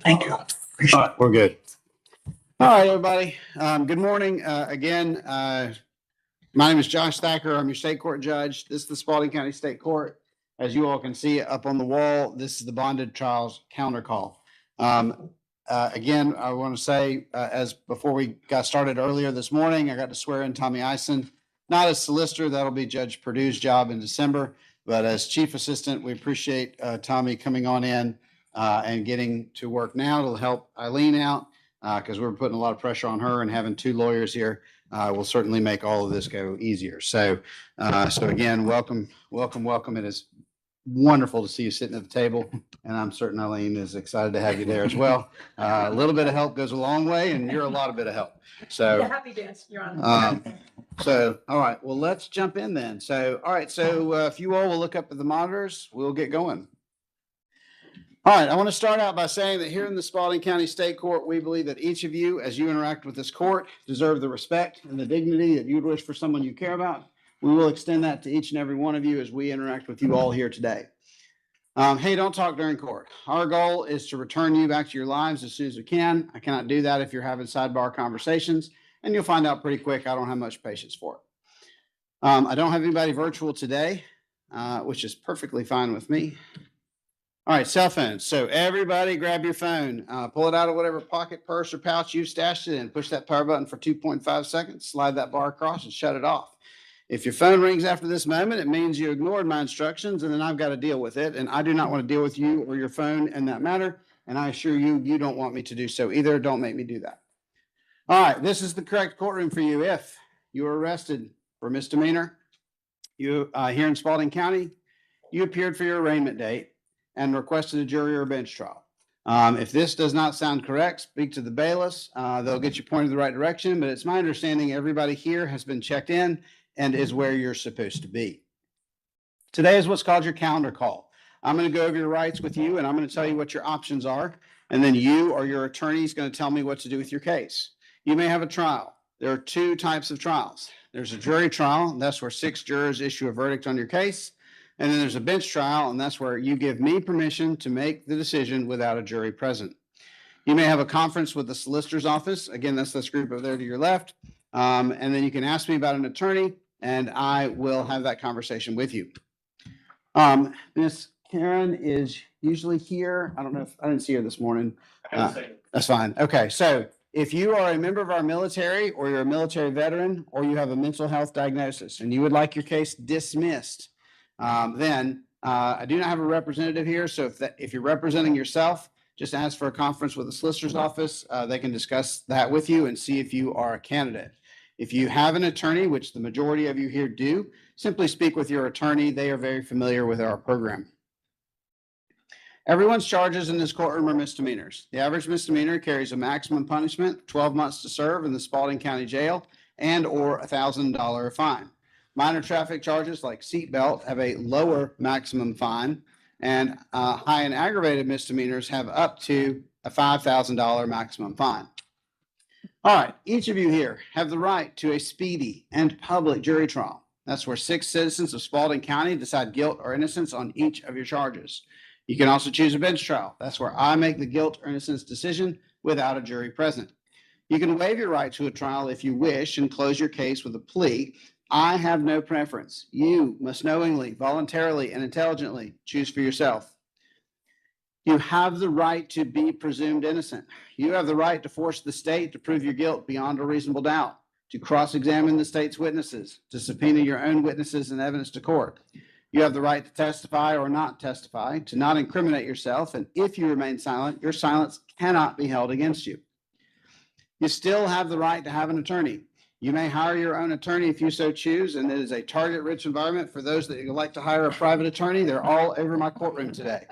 Thank you. All right, we're good. All right, everybody. Good morning. Again, my name is Josh Thacker. I'm your state court judge. This is the Spalding County State Court. As you all can see up on the wall, this is the bonded trials calendar call. Again, I want to say, as before we got started earlier this morning, I got to swear in Tommy Eisen, not as solicitor. That'll be Judge Perdue's job in December, but as chief assistant, we appreciate Tommy coming on in and getting to work now to help Eileen out because we're putting a lot of pressure on her, and having two lawyers here will certainly make all of this go easier. So again, welcome. It is wonderful to see you sitting at the table, and I'm certain Eileen is excited to have you there as well. A little bit of help goes a long way, and you're a lot of bit of help. So yeah, happy dance, Your Honor. All right, well, let's jump in then. So if you all will look up at the monitors, we'll get going. All right, I want to start out by saying that here in the Spalding County State Court, we believe that each of you, as you interact with this court, deserve the respect and the dignity that you'd wish for someone you care about. We will extend that to each and every one of you as we interact with you all here today. Hey, don't talk during court. Our goal is to return you back to your lives as soon as we can. I cannot do that if you're having sidebar conversations, and you'll find out pretty quick I don't have much patience for it. I don't have anybody virtual today, which is perfectly fine with me. All right, cell phones. So everybody grab your phone, pull it out of whatever pocket, purse, or pouch you've stashed it in, push that power button for 2.5 seconds, slide that bar across, and shut it off. If your phone rings after this moment, it means you ignored my instructions, and then I've got to deal with it. And I do not want to deal with you or your phone in that matter. And I assure you, you don't want me to do so either. Don't make me do that. All right, this is the correct courtroom for you. If you were arrested for misdemeanor, you here in Spalding County, you appeared for your arraignment date and requested a jury or bench trial. If this does not sound correct, speak to the bailiffs. They'll get you pointed the right direction, but it's my understanding everybody here has been checked in and is where you're supposed to be. Today is what's called your calendar call. I'm going to go over your rights with you, and I'm going to tell you what your options are, and then you or your attorney is going to tell me what to do with your case. You may have a trial. There are two types of trials. There's a jury trial, and that's where 6 jurors issue a verdict on your case. And then there's a bench trial, and that's where you give me permission to make the decision without a jury present. You may have a conference with the solicitor's office. Again, that's this group over there to your left. And then you can ask me about an attorney, and I will have that conversation with you. Miss Karen is usually here. I don't know if I didn't see her this morning. That's fine. Okay, so if you are a member of our military, or you're a military veteran, or you have a mental health diagnosis, and you would like your case dismissed, then I do not have a representative here. So if you're representing yourself, just ask for a conference with the solicitor's office. They can discuss that with you and see if you are a candidate. If you have an attorney, which the majority of you here do, simply speak with your attorney. They are very familiar with our program. Everyone's charges in this courtroom are misdemeanors. The average misdemeanor carries a maximum punishment, 12 months to serve in the Spalding County Jail, and or $1,000 fine. Minor traffic charges like seatbelt have a lower maximum fine, and high and aggravated misdemeanors have up to a $5,000 maximum fine. All right, each of you here have the right to a speedy and public jury trial. That's where 6 citizens of Spalding County decide guilt or innocence on each of your charges. You can also choose a bench trial. That's where I make the guilt or innocence decision without a jury present. You can waive your right to a trial if you wish and close your case with a plea. I have no preference. You must knowingly, voluntarily, and intelligently choose for yourself. You have the right to be presumed innocent. You have the right to force the state to prove your guilt beyond a reasonable doubt, to cross-examine the state's witnesses, to subpoena your own witnesses and evidence to court. You have the right to testify or not testify, to not incriminate yourself, and if you remain silent, your silence cannot be held against you. You still have the right to have an attorney. You may hire your own attorney if you so choose, and it is a target-rich environment for those that would like to hire a private attorney. They're all over my courtroom today.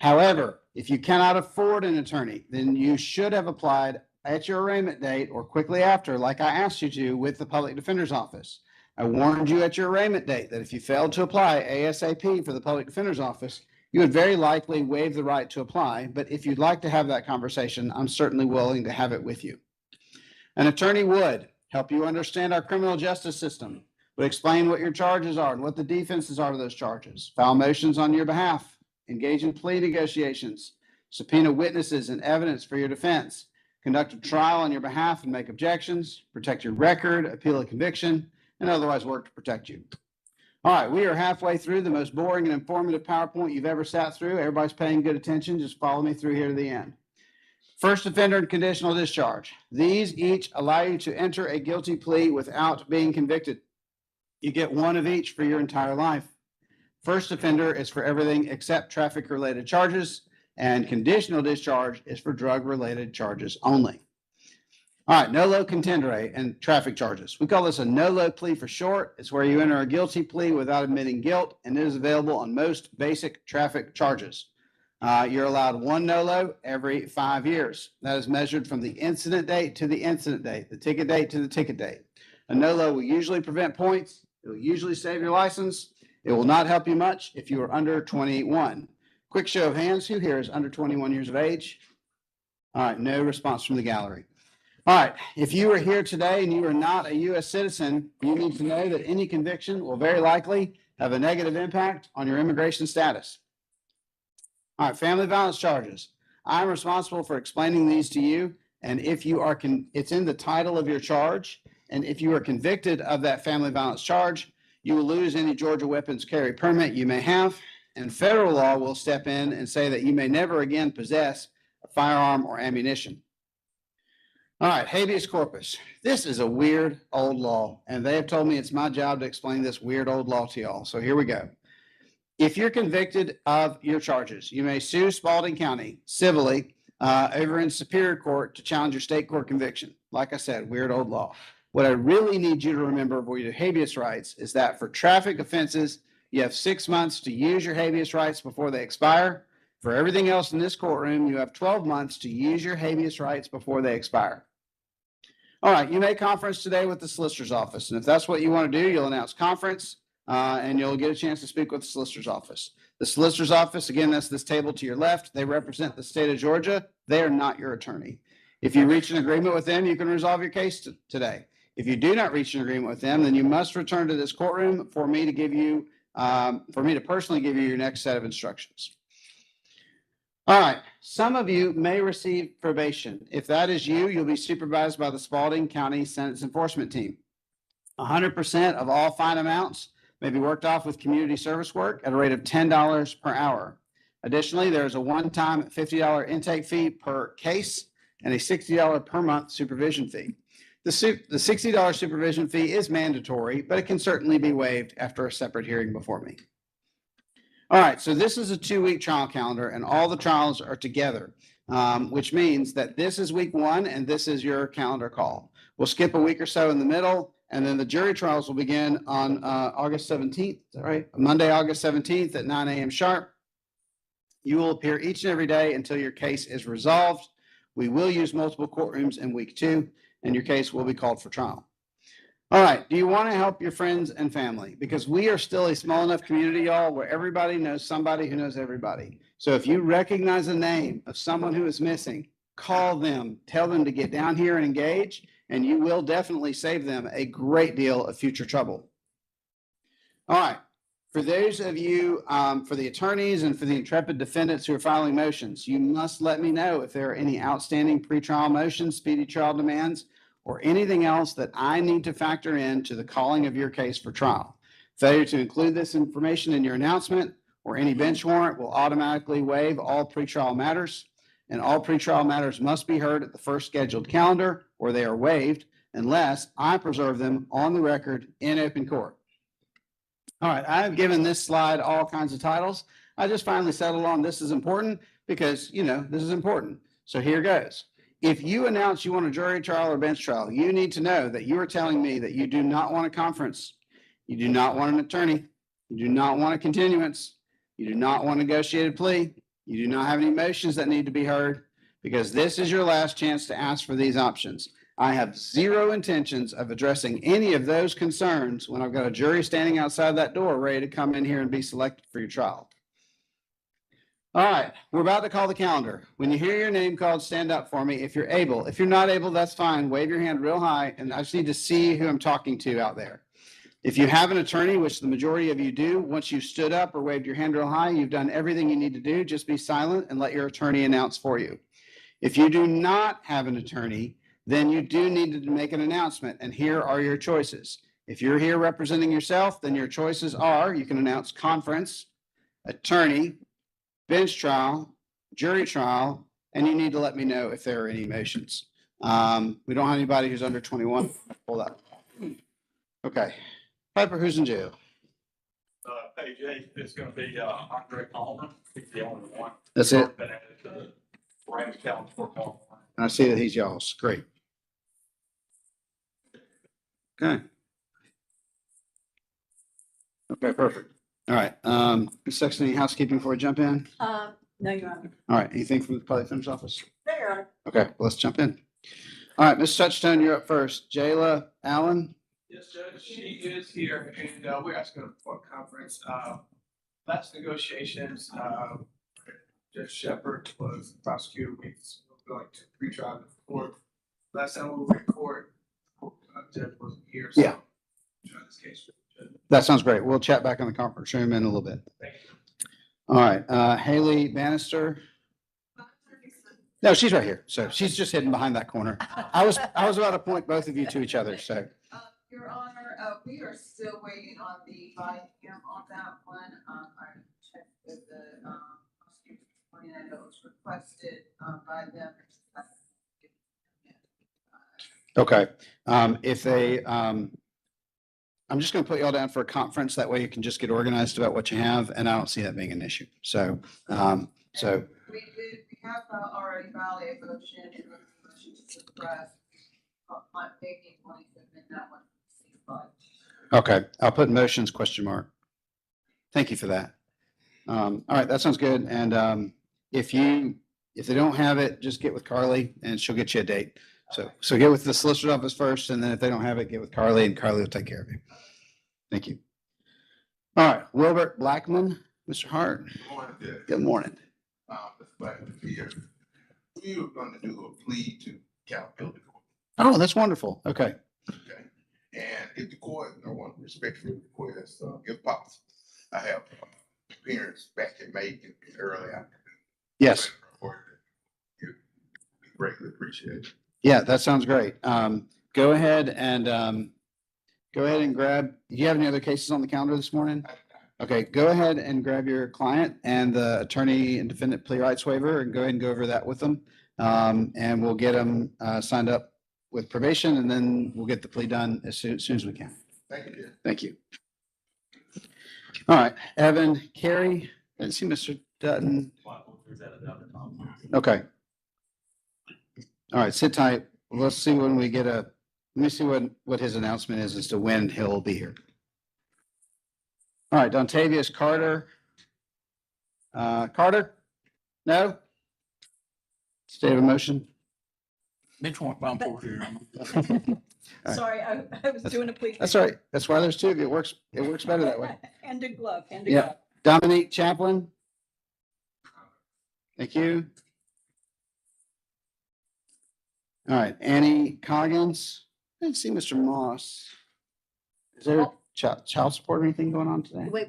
However, if you cannot afford an attorney, then you should have applied at your arraignment date or quickly after, like I asked you to, with the Public Defender's Office. I warned you at your arraignment date that if you failed to apply ASAP for the Public Defender's Office, you would very likely waive the right to apply. But if you'd like to have that conversation, I'm certainly willing to have it with you. An attorney would help you understand our criminal justice system, Would explain what your charges are and what the defenses are to those charges. File motions on your behalf. Engage in plea negotiations. Subpoena witnesses and evidence for your defense. Conduct a trial on your behalf and make objections. Protect your record, appeal a conviction, and otherwise work to protect you. All right, we are halfway through the most boring and informative PowerPoint you've ever sat through. Everybody's paying good attention. Just follow me through here to the end. First offender and conditional discharge. These each allow you to enter a guilty plea without being convicted. You get one of each for your entire life. First offender is for everything except traffic-related charges, and conditional discharge is for drug-related charges only. All right, nolo contendere and traffic charges. We call this a nolo plea for short. It's where you enter a guilty plea without admitting guilt, and it is available on most basic traffic charges. You're allowed one nolo every 5 years. That is measured from the incident date to the incident date, the ticket date to the ticket date. A nolo will usually prevent points. It will usually save your license. It will not help you much if you are under 21. Quick show of hands, who here is under 21 years of age? All right, no response from the gallery. All right, if you are here today and you are not a U.S. citizen, you need to know that any conviction will very likely have a negative impact on your immigration status. All right, family violence charges. I'm responsible for explaining these to you, and if you are, it's in the title of your charge, and if you are convicted of that family violence charge, you will lose any Georgia weapons carry permit you may have, and federal law will step in and say that you may never again possess a firearm or ammunition. All right, habeas corpus. This is a weird old law, and they have told me it's my job to explain this weird old law to y'all. So here we go. If you're convicted of your charges, you may sue Spalding County civilly over in Superior Court to challenge your state court conviction. Like I said, weird old law. What I really need you to remember for your habeas rights is that for traffic offenses, you have 6 months to use your habeas rights before they expire. For everything else in this courtroom, you have 12 months to use your habeas rights before they expire. All right, you may conference today with the solicitor's office. And if that's what you want to do, you'll announce conference and you'll get a chance to speak with the solicitor's office. The solicitor's office, again, that's this table to your left. They represent the state of Georgia. They are not your attorney. If you reach an agreement with them, you can resolve your case today. If you do not reach an agreement with them, then you must return to this courtroom for me to give you, for me to personally give you your next set of instructions. All right, some of you may receive probation. If that is you, you'll be supervised by the Spalding County Sentence Enforcement Team. 100% of all fine amounts may be worked off with community service work at a rate of $10 per hour. Additionally, there is a one-time $50 intake fee per case and a $60 per month supervision fee. The $60 supervision fee is mandatory, but it can certainly be waived after a separate hearing before me. All right, so this is a 2-week trial calendar, and all the trials are together, which means that this is week 1, and this is your calendar call. We'll skip a week or so in the middle, and then the jury trials will begin on August 17th, is that right? Monday, August 17th at 9 a.m. sharp. You will appear each and every day until your case is resolved. We will use multiple courtrooms in week 2, and your case will be called for trial. All right, do you want to help your friends and family? Because we are still a small enough community, y'all, where everybody knows somebody who knows everybody. So if you recognize a name of someone who is missing, call them, tell them to get down here and engage, and you will definitely save them a great deal of future trouble. All right, for those of you, for the attorneys and for the intrepid defendants who are filing motions, you must let me know if there are any outstanding pretrial motions, speedy trial demands, or anything else that I need to factor into the calling of your case for trial. Failure to include this information in your announcement or any bench warrant will automatically waive all pretrial matters, and all pretrial matters must be heard at the first scheduled calendar or they are waived unless I preserve them on the record in open court. All right, I have given this slide all kinds of titles. I just finally settled on this is important because, you know, this is important. So here goes. If you announce you want a jury trial or bench trial, you need to know that you are telling me that you do not want a conference, you do not want an attorney, you do not want a continuance, you do not want a negotiated plea, you do not have any motions that need to be heard, because this is your last chance to ask for these options. I have zero intentions of addressing any of those concerns when I've got a jury standing outside that door ready to come in here and be selected for your trial. All right, we're about to call the calendar. When you hear your name called, stand up for me if you're able. If you're not able, that's fine. Wave your hand real high, and I just need to see who I'm talking to out there. If you have an attorney, which the majority of you do, once you stood up or waved your hand real high, you've done everything you need to do. Just be silent and let your attorney announce for you. If you do not have an attorney, then you do need to make an announcement, and here are your choices. If you're here representing yourself, then your choices are, you can announce conference, attorney, bench trial, jury trial, and you need to let me know if there are any motions. We don't have anybody who's under 21. Hold up. Okay. Piper, who's in jail? Page 8, it's going to be Andre Coleman. He's the only one. That's it. Been added to the Ramsey County Court. I see that he's y'all's. Great. Okay. Okay, perfect. All right. Ms. Sexton, any housekeeping before we jump in? No, Your Honor. All right. Anything from the public defender's office? No, Your Honor. Okay, well, let's jump in. All right, Ms. Touchstone, you're up first. Jayla Allen? Yes, Judge, she is here, and we're asking for a conference. Last negotiations, Judge Shepard was the prosecutor. We were going to pre-trial the court. Last time we were in court, Judge wasn't here. So Yeah. try this case with the judge. That sounds great. We'll chat back in the conference room in a little bit. Thank you. All right, Haley Bannister? No, she's right here. So she's just hidden behind that corner. I was about to point both of you to each other, so. Your Honor, we are still waiting on the body cam on that one. I checked with the prosecutor's attorney, and it was requested by them. Okay, if they, I'm just gonna put y'all down for a conference. That way you can just get organized about what you have, and I don't see that being an issue. So, We have already validated motion and motion to suppress. I'm making money to amend that one. okay, I'll put motions question mark. Thank you for that. All right, that sounds good. And, if they don't have it, just get with Carly and she'll get you a date. So get with the solicitor's office first, and then if they don't have it, get with Carly and Carly will take care of you. Thank you. All right, Wilbert Blackman, Mr. Hart. Good morning. Mr. Blackman here. We were going to do a plea to accountability court. Oh, that's wonderful. Okay. Okay. And if the court, I want to respectfully request, if possible, I have appearance back in May early afternoon. Yes. Greatly appreciate it. Yeah, that sounds great. Go ahead and grab, do you have any other cases on the calendar this morning? Okay, go ahead and grab your client and the attorney and defendant plea rights waiver and go ahead and go over that with them. And we'll get them signed up with probation, and then we'll get the plea done as soon as we can. Thank you, dear. Thank you. All right, Evan, Carey, I didn't see Mr. Dutton. Okay. All right, sit tight. Let's see when we get let me see what his announcement is as to when he'll be here. All right, Dontavius Carter. Carter? No? State of a motion? Bench warrant bound for here. right. Sorry, I was doing a plea. That's all right. That's why there's two of you. It works better that way. Hand in glove, hand in Yeah. glove. Dominique Chaplin? Thank you. All right, Annie Coggins. I didn't see Mr. Moss. Is there child support or anything going on today? Wait.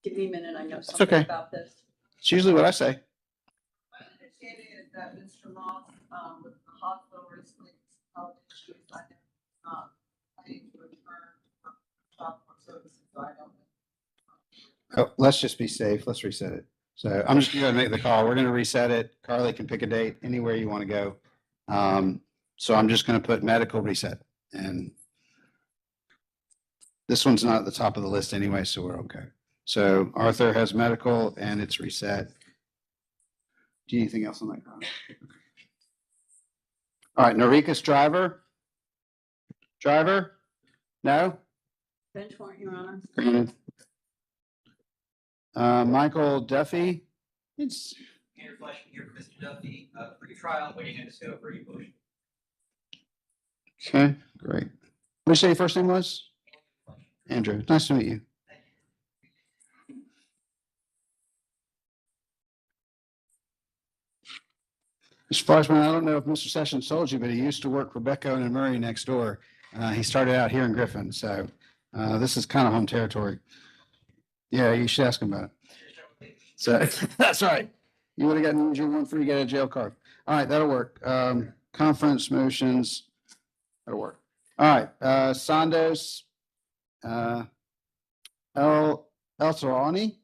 Give me a minute, I know something okay. about this. It's usually what I say. My understanding is that Mr. Moss, with the hospital recently, health issues, I know, planning to return child support services, so I don't know. Oh, let's just be safe. Let's reset it. So I'm just gonna make the call. We're gonna reset it. Carly can pick a date anywhere you want to go. So I'm just gonna put medical reset, and this one's not at the top of the list anyway, so we're okay. So Arthur has medical and it's reset. Do you need anything else on that? Okay. All right, Norika's driver? No? Bench warrant, Your Honor. Granted. Michael Duffy? It's Andrew Fleishman here for Mr. Duffy, pre-trial, waiting on discovery motion. okay, great. What did you say your first name was? Andrew, nice to meet you. Mr. Fleischman, I don't know if Mr. Sessions told you, but he used to work for Becko and Murray next door. He started out here in Griffin, so this is kind of home territory. Yeah, you should ask him about it. So that's right. You would have gotten your one free get a jail card. All right, that'll work. Conference motions. That'll work. All right, Sandos, El Sarani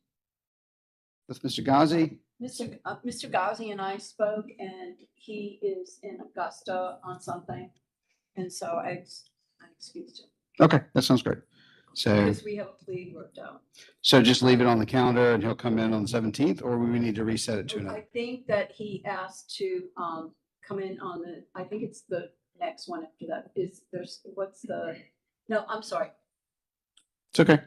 with Mr. Ghazi. Mr. Ghazi and I spoke and he is in Augusta on something. And so I excused him Okay, that sounds great. So, because we have a plea worked out. so just leave it on the calendar and he'll come in on the 17th, or we need to reset it to I another? think that he asked to come in on I think it's the next one after that. No, I'm sorry. It's okay.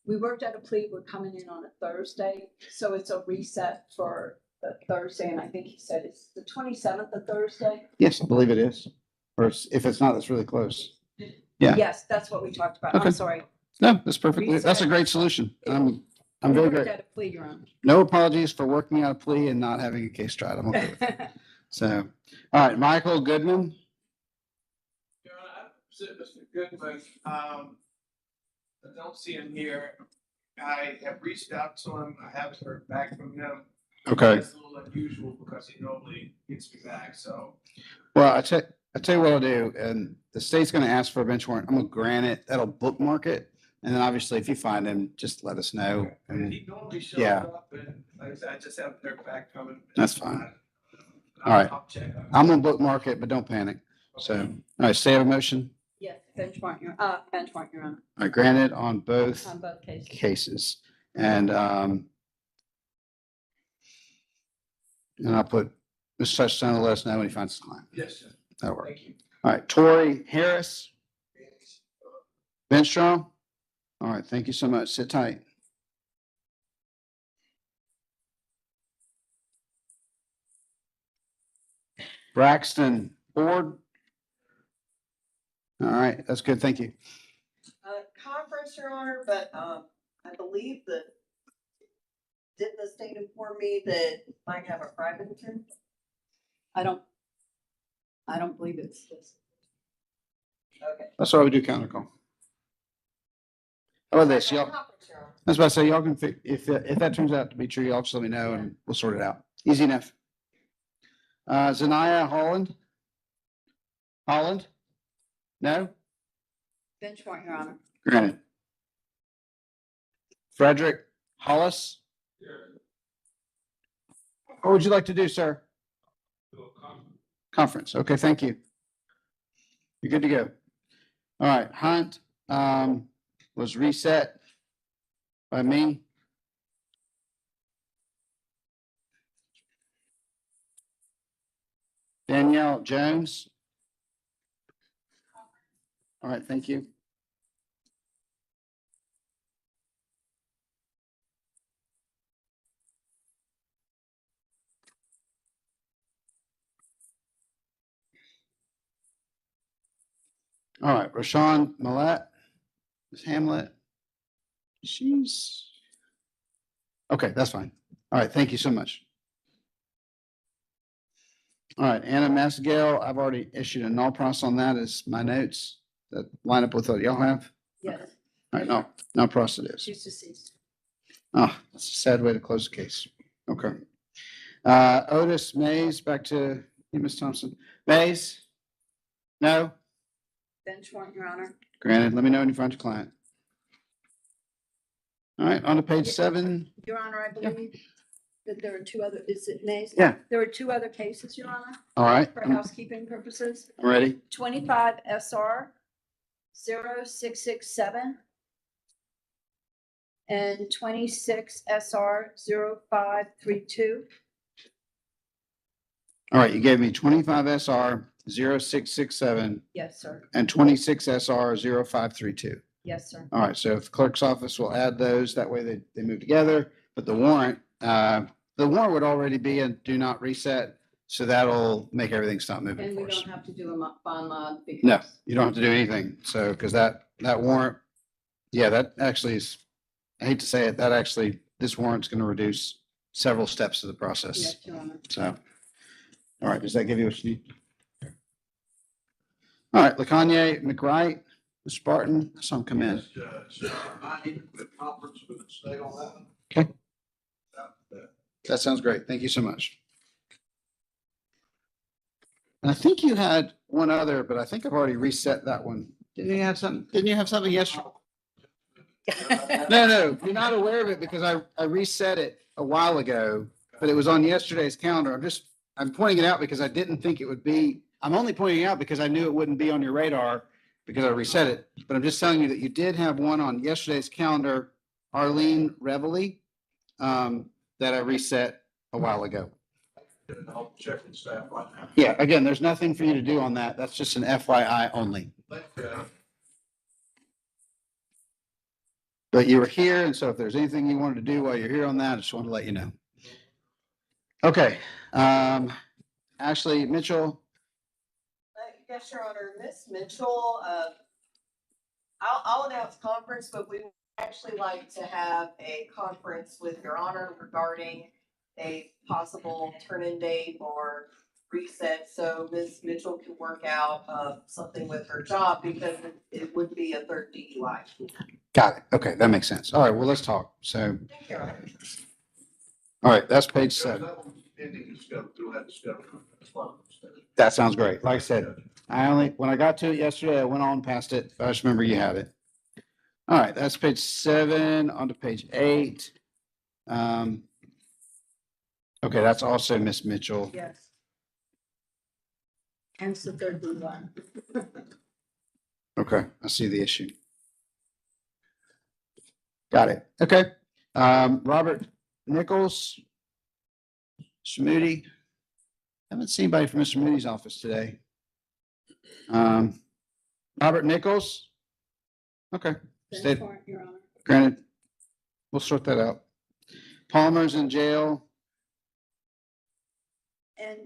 We worked out a plea. We're coming in on a Thursday, so it's a reset for the Thursday, and I think he said it's the 27th of Thursday. Yes, I believe it is. Or if it's not, it's really close. Yeah. Yes, that's what we talked about. Okay. I'm sorry. No, that's perfectly, that's a great solution. I'm We very worked good. out a plea, Your Honor. No apologies for working out a plea and not having a case tried. I'm okay with it. So, all right, Michael Goodman. Your Honor, I represent Mr. Goodman. I don't see him here. I have reached out to him. I haven't heard back from him. Okay. That's a little unusual because he normally gets me back, so. Well, I tell you what I'll do, and the state's gonna ask for a bench warrant. I'm gonna grant it. That'll bookmark it. And then obviously if you find him, just let us know. And he normally shows Yeah. up and like I said, I just haven't heard back from him. That's fine. All right. I'll check. I'm gonna bookmark it, but don't panic. So, all right, stay have a motion. Yes, bench warrant, Your Honor, All right, granted on both on both cases. cases. And I'll put Mr. Touchstone to let us know when he finds his client. Yes, sir. That'll work. Thank you. All right, Tori Harris, bench trial. All right, thank you so much. Sit tight. Braxton Ford. All right, that's good. Thank you. Conference, Your Honor, but, I believe that, didn't the state inform me that might have a private attorney? I don't believe it's this. Okay. That's why we do counter call. How about this, y'all? Conference, Your Honor. That's what I say. Y'all can if that turns out to be true, y'all just let me know and we'll sort it out. Easy enough. Zanaya Holland? Holland? No? Bench warrant, Your Honor. Granted. Frederick Hollis? What would you like to do, sir? Conference. Okay, thank you. You're good to go. All right, Hunt, was reset by me. Danielle Jones. All right, thank you. All right, Rashawn Millette, Ms. Hamlet. She's, okay, that's fine. All right, thank you so much. All right, Anna Masgale, I've already issued a null process on that as my notes that line up with what y'all have. Yes, All right, no process it is. she's deceased. Oh, that's a sad way to close the case. Okay. Otis Mays, back to you, Ms. Thompson. Mays? No? Bench warrant, Your Honor. Granted, let me know when you find your client. All right, on to page 7. Your Honor, I believe that there are two other, is it Mays? Yeah. There are two other cases, Your Honor, All right, for I'm housekeeping purposes. ready. 25 SR 0667 and 26 SR 0532. All right, you gave me 25 SR 0667 Yes, sir. and 26 SR 0532. Yes, sir. All right, so if the clerk's office will add those, that way they move together, but the warrant would already be a do not reset, so that'll make everything stop moving And we for us. don't have to do a bond mod because. No, you don't have to do anything, so, because that warrant, yeah, that actually is, I hate to say it, that actually, this warrant's gonna reduce several steps of the process, Yes, Your Honor. so. All right, does that give you what you need? All right, LaConye, McWright, Mr. Spartan, I saw him come in. I need to put conference with the state on that. Okay. That sounds great. Thank you so much. And I think you had one other, but I think I've already reset that one. Didn't you have something? Didn't you have something yesterday? No, you're not aware of it because I reset it a while ago, but it was on yesterday's calendar. I'm pointing it out because I didn't think it would be, I'm only pointing it out because I knew it wouldn't be on your radar because I reset it. But I'm just telling you that you did have one on yesterday's calendar, Arlene Reveille, that I reset a while ago. I'll check with staff right now. Yeah, again, there's nothing for you to do on that. That's just an FYI only. But you were here, and so if there's anything you wanted to do while you're here on that, I just wanted to let you know. Okay, Ashley Mitchell, Yes, Your Honor, Miss Mitchell, I'll announce conference, but we would actually like to have a conference with Your Honor regarding a possible turn-in date or reset, so Miss Mitchell can work out, something with her job, because it would be a third DUI. got it. Okay, that makes sense. All right, well, let's talk. So, Thank you, Your Honor. all right, that's page 7. That sounds great. Like I said, when I got to it yesterday, I went on past it. I just remember you had it. All right, that's page 7, on to page 8. Okay, that's also Miss Mitchell. Yes. And it's the third one. Okay, I see the issue. Got it. Okay. Robert Nichols, Schmoody. Haven't seen anybody from Mr. Moody's office today. Robert Nichols. Okay, stayed. Your Honor. Granted. We'll sort that out. Palmer's in jail. And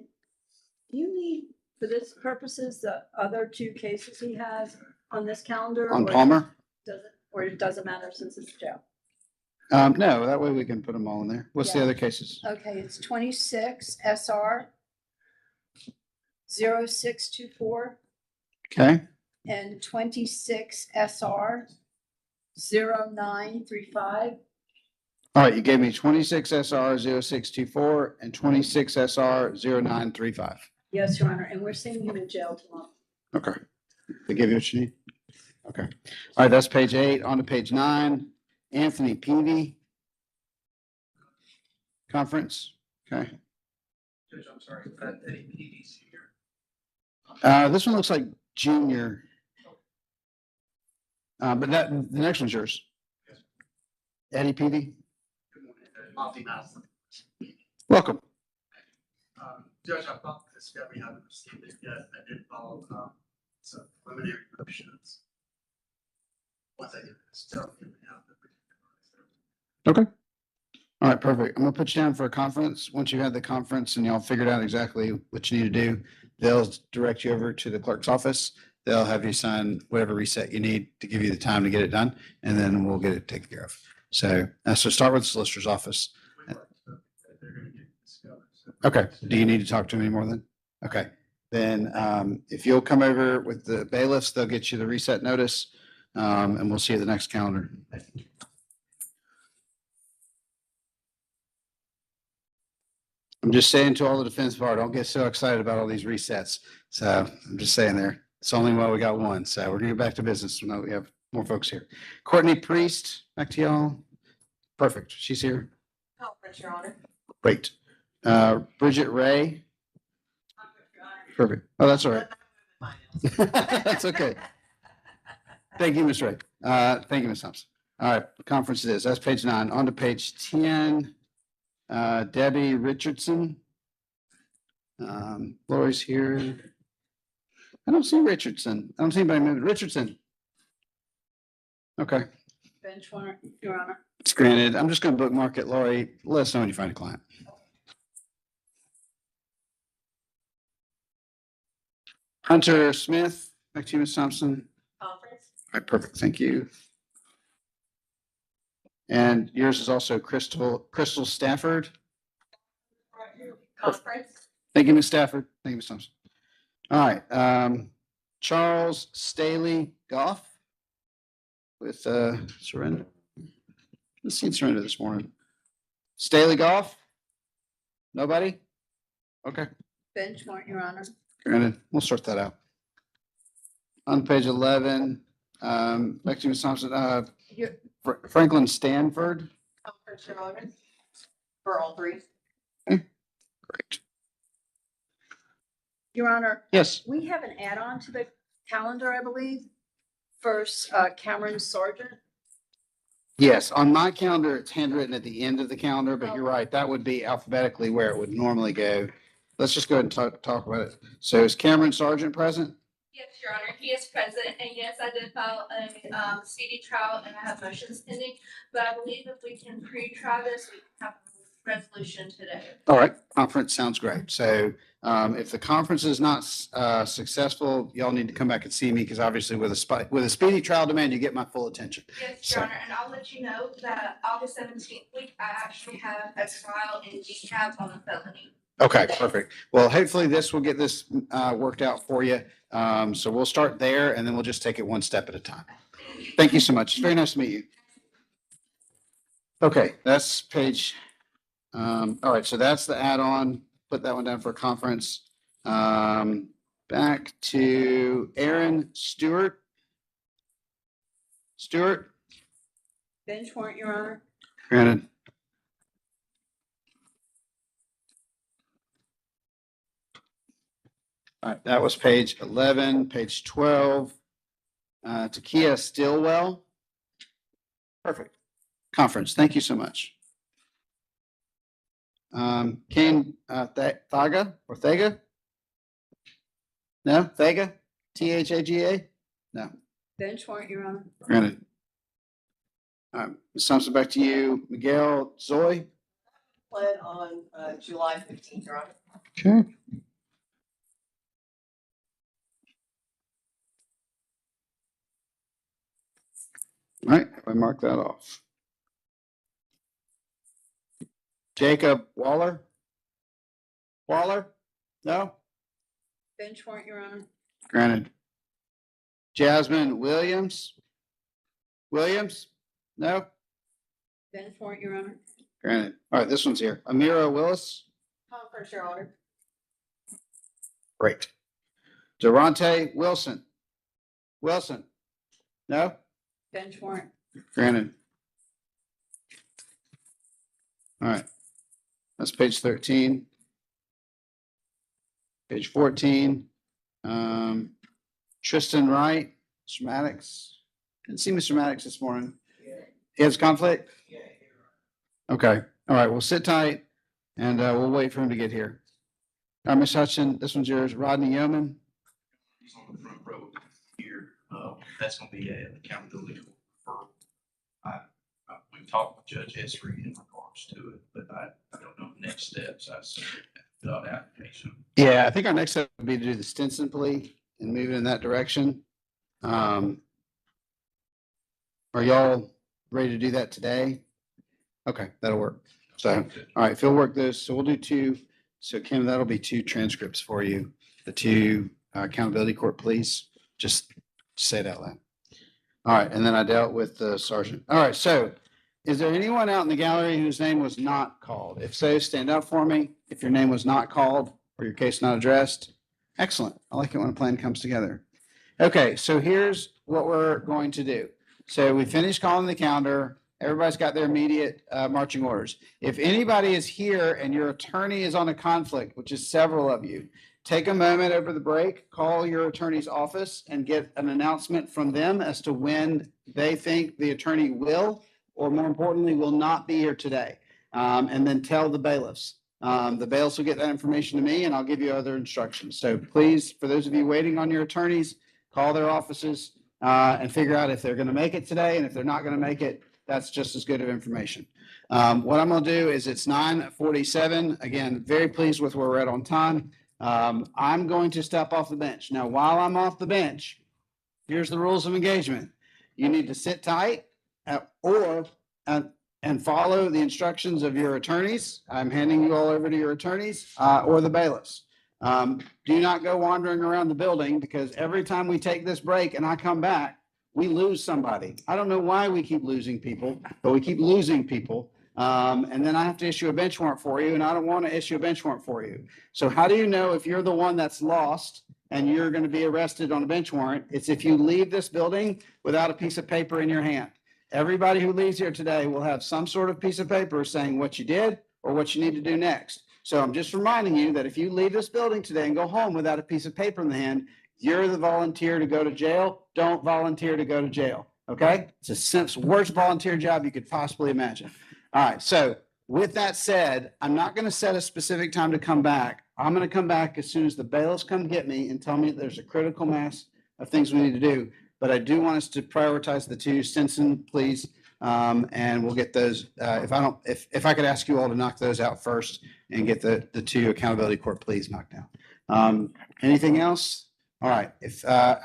you need, for this purposes, the other 2 cases he has on this calendar? On or Palmer? Or it doesn't matter since it's jail? No, that way we can put them all in there. What's the Yeah. other cases? Okay, it's 26 SR 0624 Okay, and 26 SR 0935. all right, you gave me 26 SR 0624 and 26 SR 0935. Yes, Your Honor, and we're seeing him in jail tomorrow. Okay. They give you what you need? Okay. All right, that's page 8. On to page 9. Anthony Peavy. Conference. Okay. Judge, I'm sorry, Eddie Petey's here. This one looks like junior. But the next one's yours. Eddie Peavy, Good morning, Monty Maslin. welcome. Judge, I thought the discovery hadn't received it yet. I did follow, some preliminary motions. Once I get this stuff. Okay. All right, perfect. I'm gonna put you down for a conference. Once you have the conference and y'all figured out exactly what you need to do, they'll direct you over to the clerk's office. They'll have you sign whatever reset you need to give you the time to get it done, and then we'll get it taken care of. So start with the solicitor's office. Okay. Do you need to talk to him anymore then? Okay. Then if you'll come over with the bailiffs, they'll get you the reset notice, and we'll see you at the next calendar. I'm just saying to all the defense bar, don't get so excited about all these resets. So I'm just saying there, it's only while we got one. So we're gonna get back to business. Now we have more folks here. Courtney Priest, back to y'all. Perfect. She's here. Conference, Your Honor. Great. Bridget Ray. Perfect. Oh, that's all right. That's okay. Thank you, Ms. Ray. Thank you, Ms. Thompson. All right, conference it is. That's page 9. On to page 10. Debbie Richardson. Lori's here. I don't see Richardson. I don't see anybody moving. Richardson. Okay, Bench warrant, Your Honor. it's granted. I'm just gonna bookmark it, Lori. Let us know when you find a client. Hunter Smith, back to you, Ms. Thompson. Conference. All right, perfect. Thank you. And yours is also Crystal Stafford. Conference. Thank you, Ms. Stafford. Thank you, Ms. Thompson. All right, Charles Staley Goff with Surrender. Let's see Surrender this morning. Staley Goff? Nobody? Okay, Bench warrant, Your Honor. granted. We'll sort that out. On page 11, back to Ms. Thompson, Franklin Stanford. Conference, Your Honor, for all three. Great. Your Honor, Yes. we have an add-on to the calendar, I believe, for Cameron Sargent. Yes, on my calendar, it's handwritten at the end of the calendar, but you're right, that would be alphabetically where it would normally go. Let's just go ahead and talk about it. So is Cameron Sargent present? Yes, Your Honor, he is present, and yes, I did file a speedy trial and I have motions pending, but I believe if we can pre-try this, we can have a resolution today. All right, conference sounds great. So if the conference is not successful, y'all need to come back and see me because obviously with a speedy trial demand, you get my full attention. Yes, So- Your Honor, and I'll let you know that August 17th week, I actually have a trial in decaf on the felony. Okay, perfect. Well, hopefully this will get this worked out for you. So we'll start there and then we'll just take it one step at a time. Thank you so much. It's very nice to meet you. Okay, that's page. All right, so that's the add-on. Put that one down for conference. Back to Aaron Stewart. Stewart, Bench warrant, Your Honor. granted. All right, that was page 11, page 12. Takia Stillwell. Perfect. Conference, thank you so much. Kane Thaga or Thega? No, Thega? Thaga? No, Bench warrant, Your Honor. granted. All right, Ms. Thompson, back to you. Miguel Zoe? Plan on, July 15th, Your Honor. Okay. All right, I mark that off. Jacob Waller? Waller? No? Bench warrant, Your Honor. Granted. Jasmine Williams? Williams? No? Bench warrant, Your Honor. Granted. All right, this one's here. Amira Willis? Conference, Your Honor. Great. Durante Wilson? Wilson? No? Bench warrant. Granted. All right. That's page 13. Page 14. Tristan Wright, Mr. Maddox. Didn't see Mr. Maddox this morning. He has conflict? Okay. All right. Well, sit tight and we'll wait for him to get here. All right, Ms. Hutchin, this one's yours. Rodney Yeoman. He's on the front row here. That's gonna be an accountability for, we've talked with Judge Esri in regards to it, but I don't know the next steps. I submitted that application. Yeah, I think our next step would be to do the Stinson plea and move it in that direction. Are y'all ready to do that today? Okay, that'll work. So, all right, Phil work those. So we'll do two. So Kim, that'll be two transcripts for you. The two accountability court pleas. Just say it out loud. All right, and then I dealt with the sergeant. All right, so is there anyone out in the gallery whose name was not called? If so, stand up for me. If your name was not called or your case not addressed. Excellent. I like it when a plan comes together. Okay, so here's what we're going to do. So we finished calling the calendar. Everybody's got their immediate marching orders. If anybody is here and your attorney is on a conflict, which is several of you, take a moment over the break, call your attorney's office and get an announcement from them as to when they think the attorney will, or more importantly, will not be here today. And then tell the bailiffs. The bailiffs will get that information to me and I'll give you other instructions. So please, for those of you waiting on your attorneys, call their offices and figure out if they're going to make it today. And if they're not going to make it, that's just as good of information. What I'm going to do is it's 9:47. Again, very pleased with where we're at on time. I'm going to step off the bench. Now, while I'm off the bench, here's the rules of engagement. You need to sit tight and follow the instructions of your attorneys. I'm handing you all over to your attorneys or the bailiffs. Do not go wandering around the building because every time we take this break and I come back, we lose somebody. I don't know why we keep losing people, but we keep losing people. And then I have to issue a bench warrant for you, and I don't want to issue a bench warrant for you. So how do you know if you're the one that's lost and you're going to be arrested on a bench warrant? It's if you leave this building without a piece of paper in your hand. Everybody who leaves here today will have some sort of piece of paper saying what you did or what you need to do next. So I'm just reminding you that if you leave this building today and go home without a piece of paper in the hand, you're the volunteer to go to jail. Don't volunteer to go to jail. Okay? It's the worst volunteer job you could possibly imagine. All right. So with that said, I'm not going to set a specific time to come back. I'm going to come back as soon as the bailiffs come get me and tell me that there's a critical mass of things we need to do. But I do want us to prioritize the two. Stinson, please. And we'll get those. If I could ask you all to knock those out first and get the two accountability court, please knocked down. Anything else? All right.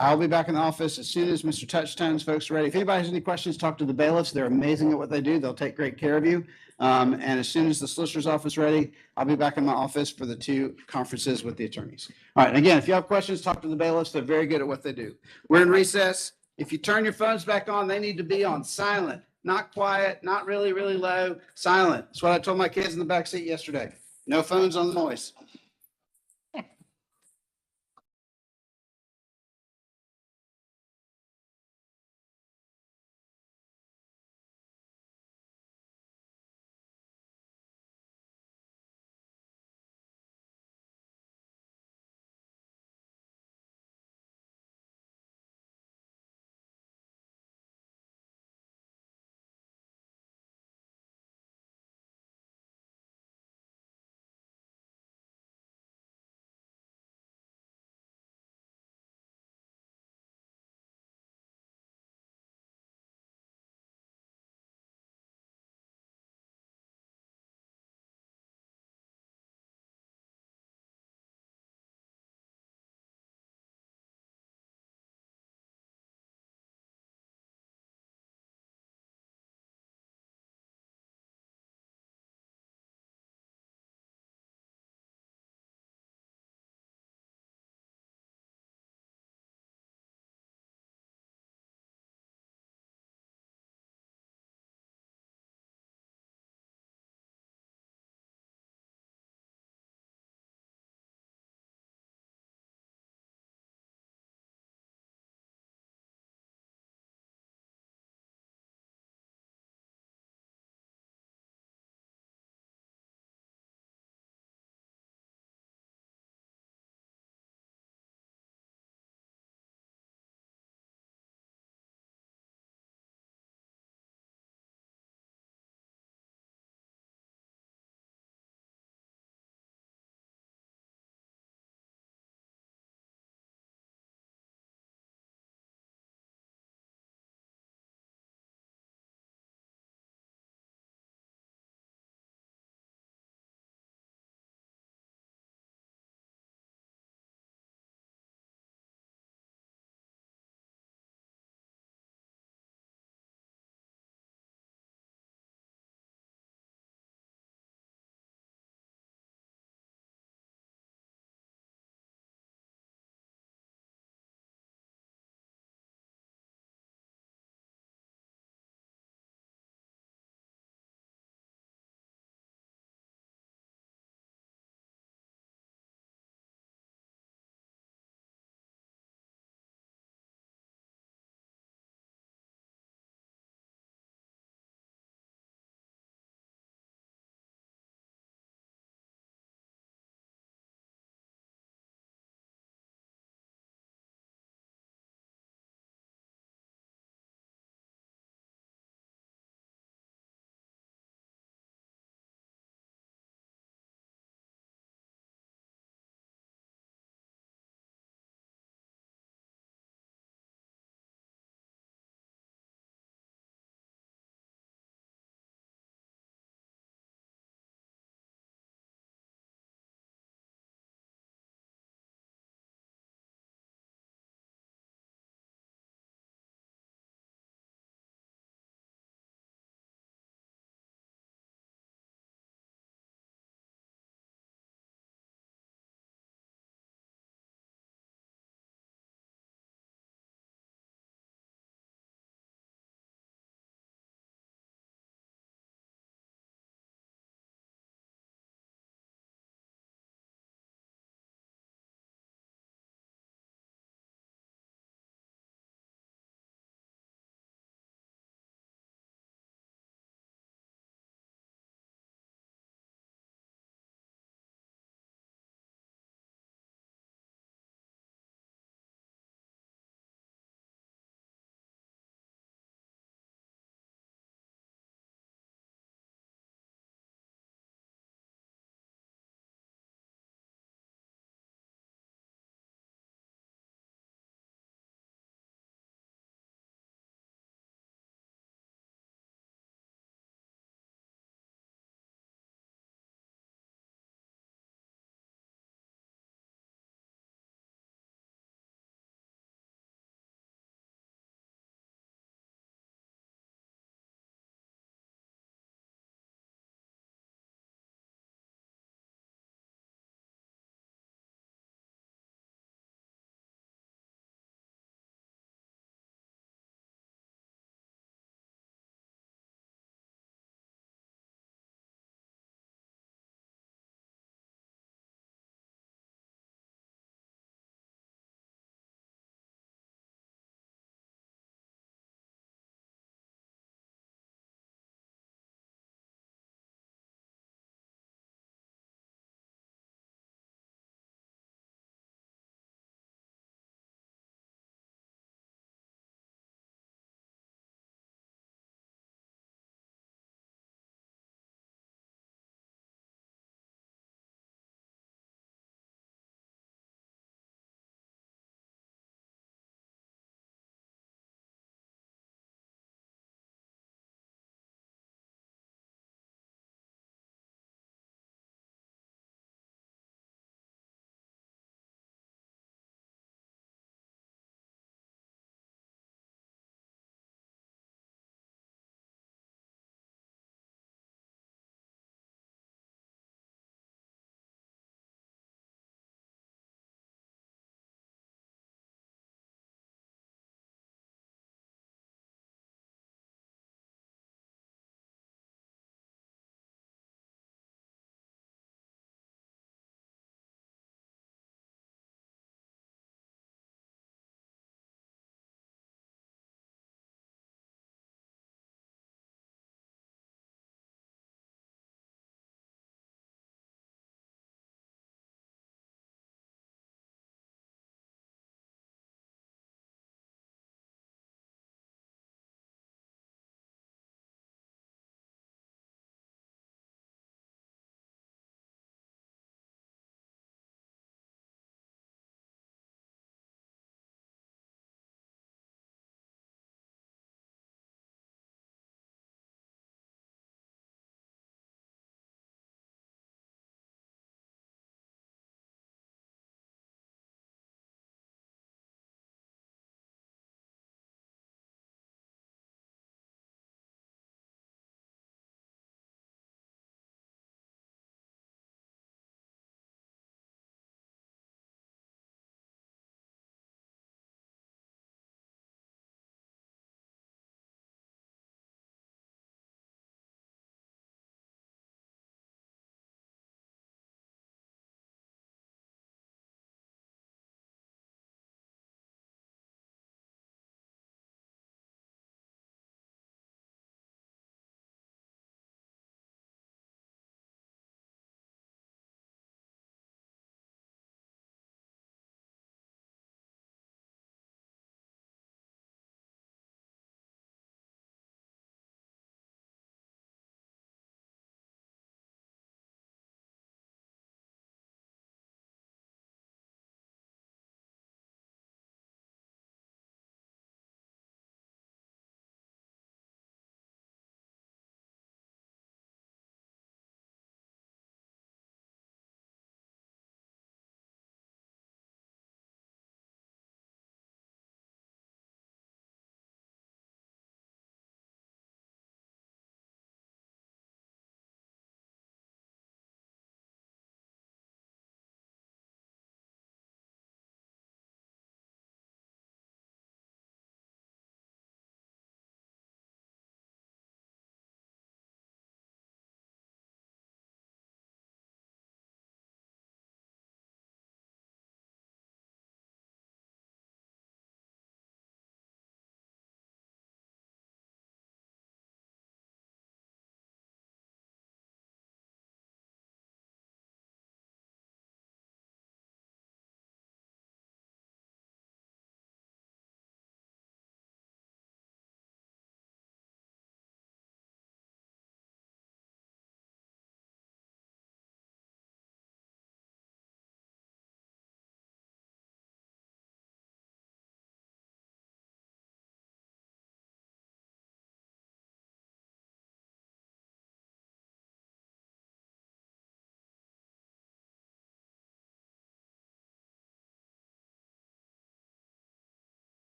I'll be back in the office as soon as Mr. Touchstone's folks are ready. If anybody has any questions, talk to the bailiffs. They're amazing at what they do. They'll take great care of you. And as soon as the solicitor's office is ready, I'll be back in my office for the two conferences with the attorneys. All right. Again, if you have questions, talk to the bailiffs. They're very good at what they do. We're in recess. If you turn your phones back on, they need to be on silent, not quiet, not really, really low, silent. That's what I told my kids in the back seat yesterday. No phones on noise.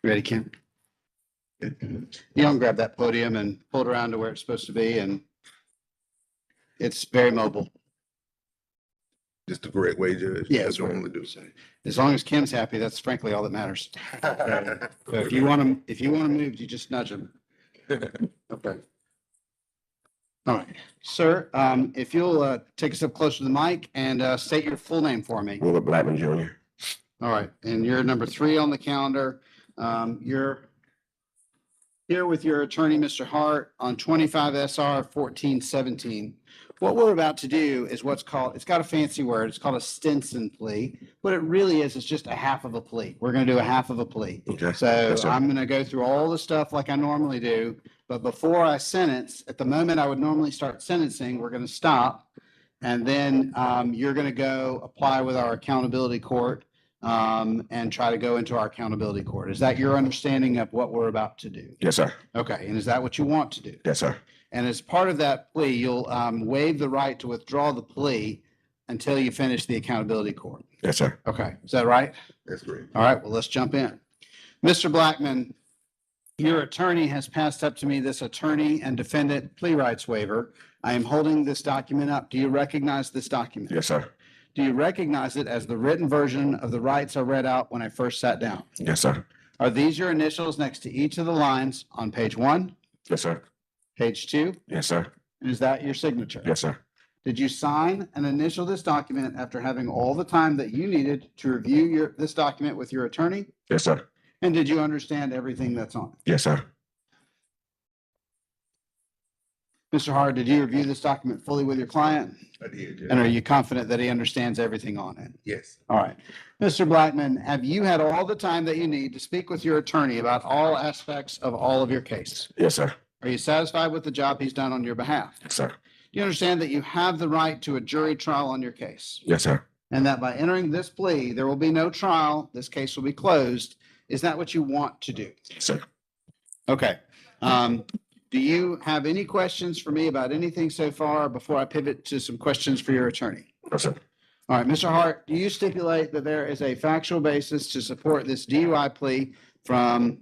Ready, Kim? You don't grab that podium and pull it around to where it's supposed to be, and it's very mobile. Just the correct way, Judge. Yeah, That's what I'm gonna do. So, as long as Kim's happy, that's frankly all that matters. So if you want to move, you just nudge him. Okay. All right, sir, if you'll take us up closer to the mic and state your full name for me. Willard Blackman Jr. All right, and you're number 3 on the calendar. You're here with your attorney, Mr. Hart, on 25 SR 1417. What we're about to do is what's called, it's got a fancy word, it's called a Stinson plea. What it really is just a half of a plea. We're going to do a half of a plea. Okay. So Yes, sir. I'm going to go through all the stuff like I normally do, but before I sentence, at the moment I would normally start sentencing, we're going to stop. And then you're going to go apply with our accountability court and try to go into our accountability court. Is that your understanding of what we're about to do? Yes, sir. Okay, and is that what you want to do? Yes, sir. And as part of that plea, you'll waive the right to withdraw the plea until you finish the accountability court. Yes, sir. Okay, is that right? That's great. All right, well, let's jump in. Mr. Blackman, your attorney has passed up to me this attorney and defendant plea rights waiver. I am holding this document up. Do you recognize this document? Yes, sir. Do you recognize it as the written version of the rights I read out when I first sat down? Yes, sir. Are these your initials next to each of the lines on page 1, Yes, sir. page 2? Yes, sir. And is that your signature? Yes, sir. Did you sign and initial this document after having all the time that you needed to review this document with your attorney? Yes, sir. And did you understand everything that's on it? Yes, sir. Mr. Hart, did you review this document fully with your client? I did, Judge. And are you confident that he understands everything on it? Yes. All right. Mr. Blackman, have you had all the time that you need to speak with your attorney about all aspects of all of your case? Yes, sir. Are you satisfied with the job he's done on your behalf? Yes, sir. Do you understand that you have the right to a jury trial on your case? Yes, sir. And that by entering this plea, there will be no trial. This case will be closed. Is that what you want to do? Yes, sir. Okay. Do you have any questions for me about anything so far before I pivot to some questions for your attorney? Yes, sir. All right, Mr. Hart, do you stipulate that there is a factual basis to support this DUI plea from,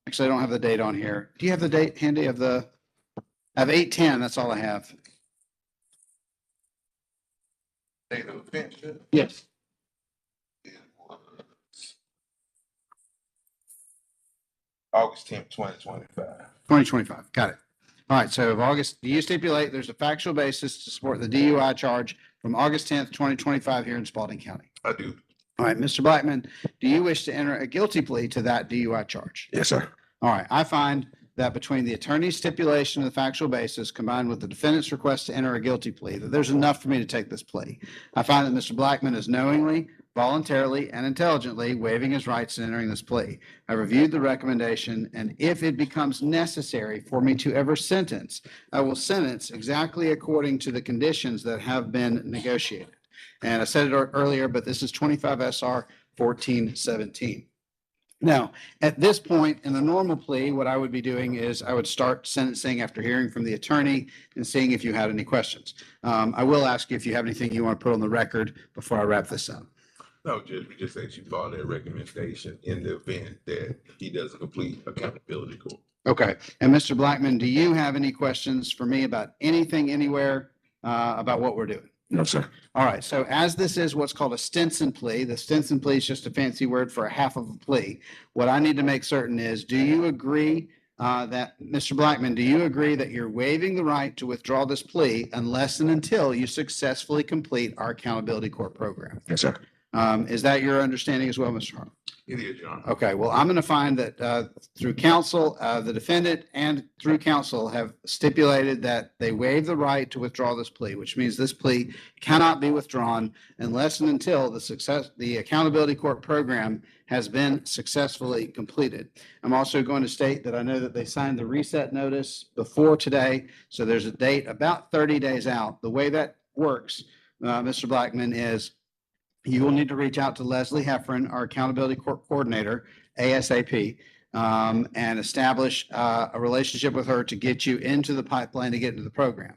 actually, I don't have the date on here. Do you have the date handy of I have 8/10, that's all I have. Date of offense, Judge? Yes. It was August 10th, 2025. 2025, got it. All right, so of August, do you stipulate there's a factual basis to support the DUI charge from August 10th, 2025 here in Spalding County? I do. All right, Mr. Blackman, do you wish to enter a guilty plea to that DUI charge? Yes, sir. All right, I find that between the attorney's stipulation of the factual basis combined with the defendant's request to enter a guilty plea, that there's enough for me to take this plea. I find that Mr. Blackman is knowingly, voluntarily, and intelligently waiving his rights in entering this plea. I reviewed the recommendation, and if it becomes necessary for me to ever sentence, I will sentence exactly according to the conditions that have been negotiated. And I said it earlier, but this is 25 SR 1417. Now, at this point in the normal plea, what I would be doing is I would start sentencing after hearing from the attorney and seeing if you had any questions. I will ask you if you have anything you want to put on the record before I wrap this up. No, Judge, we just ask you to follow that recommendation in the event that he doesn't complete accountability court. Okay. And Mr. Blackman, do you have any questions for me about anything, anywhere, about what we're doing? No, sir. All right. So as this is what's called a Stinson plea, the Stinson plea is just a fancy word for a half of a plea. What I need to make certain is, do you agree that, Mr. Blackman, do you agree that you're waiving the right to withdraw this plea unless and until you successfully complete our accountability court program? Yes, sir. Is that your understanding as well, Mr. Hart? It is, Your Honor. Okay, well, I'm going to find that through counsel, the defendant and through counsel have stipulated that they waive the right to withdraw this plea, which means this plea cannot be withdrawn unless and until the accountability court program has been successfully completed. I'm also going to state that I know that they signed the reset notice before today, so there's a date about 30 days out. The way that works, Mr. Blackman, is you will need to reach out to Leslie Heffron, our accountability court coordinator, ASAP, and establish a relationship with her to get you into the pipeline to get into the program.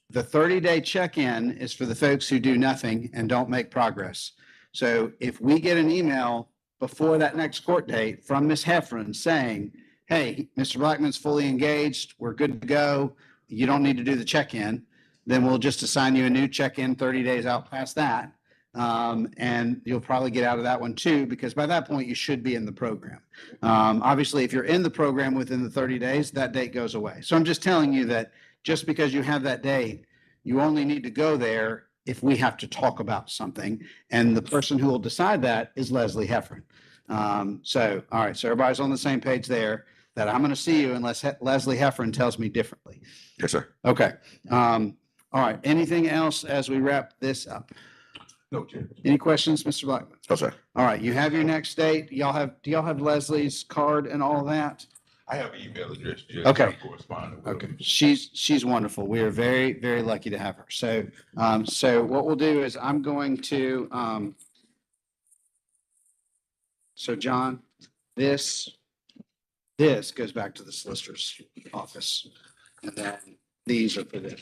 The 30-day check-in is for the folks who do nothing and don't make progress. So if we get an email before that next court date from Ms. Heffron saying, hey, Mr. Blackman's fully engaged, we're good to go, you don't need to do the check-in, then we'll just assign you a new check-in 30 days out past that. And you'll probably get out of that one too, because by that point you should be in the program. Obviously, if you're in the program within the 30 days, that date goes away. So I'm just telling you that just because you have that date, you only need to go there if we have to talk about something. And the person who will decide that is Leslie Heffron. So, all right, so everybody's on the same page there, that I'm going to see you unless Leslie Heffron tells me differently. Yes, sir. Okay. All right. Anything else as we wrap this up? No, Judge. Any questions, Mr. Blackman? No, sir. All right, you have your next date. Do y'all have Leslie's card and all that? I have an email address. Judge. Okay. I'm corresponding with Okay, her. she's wonderful. We are very, very lucky to have her. So, so what we'll do is I'm going to, so John, this goes back to the solicitor's office. And then these are for them.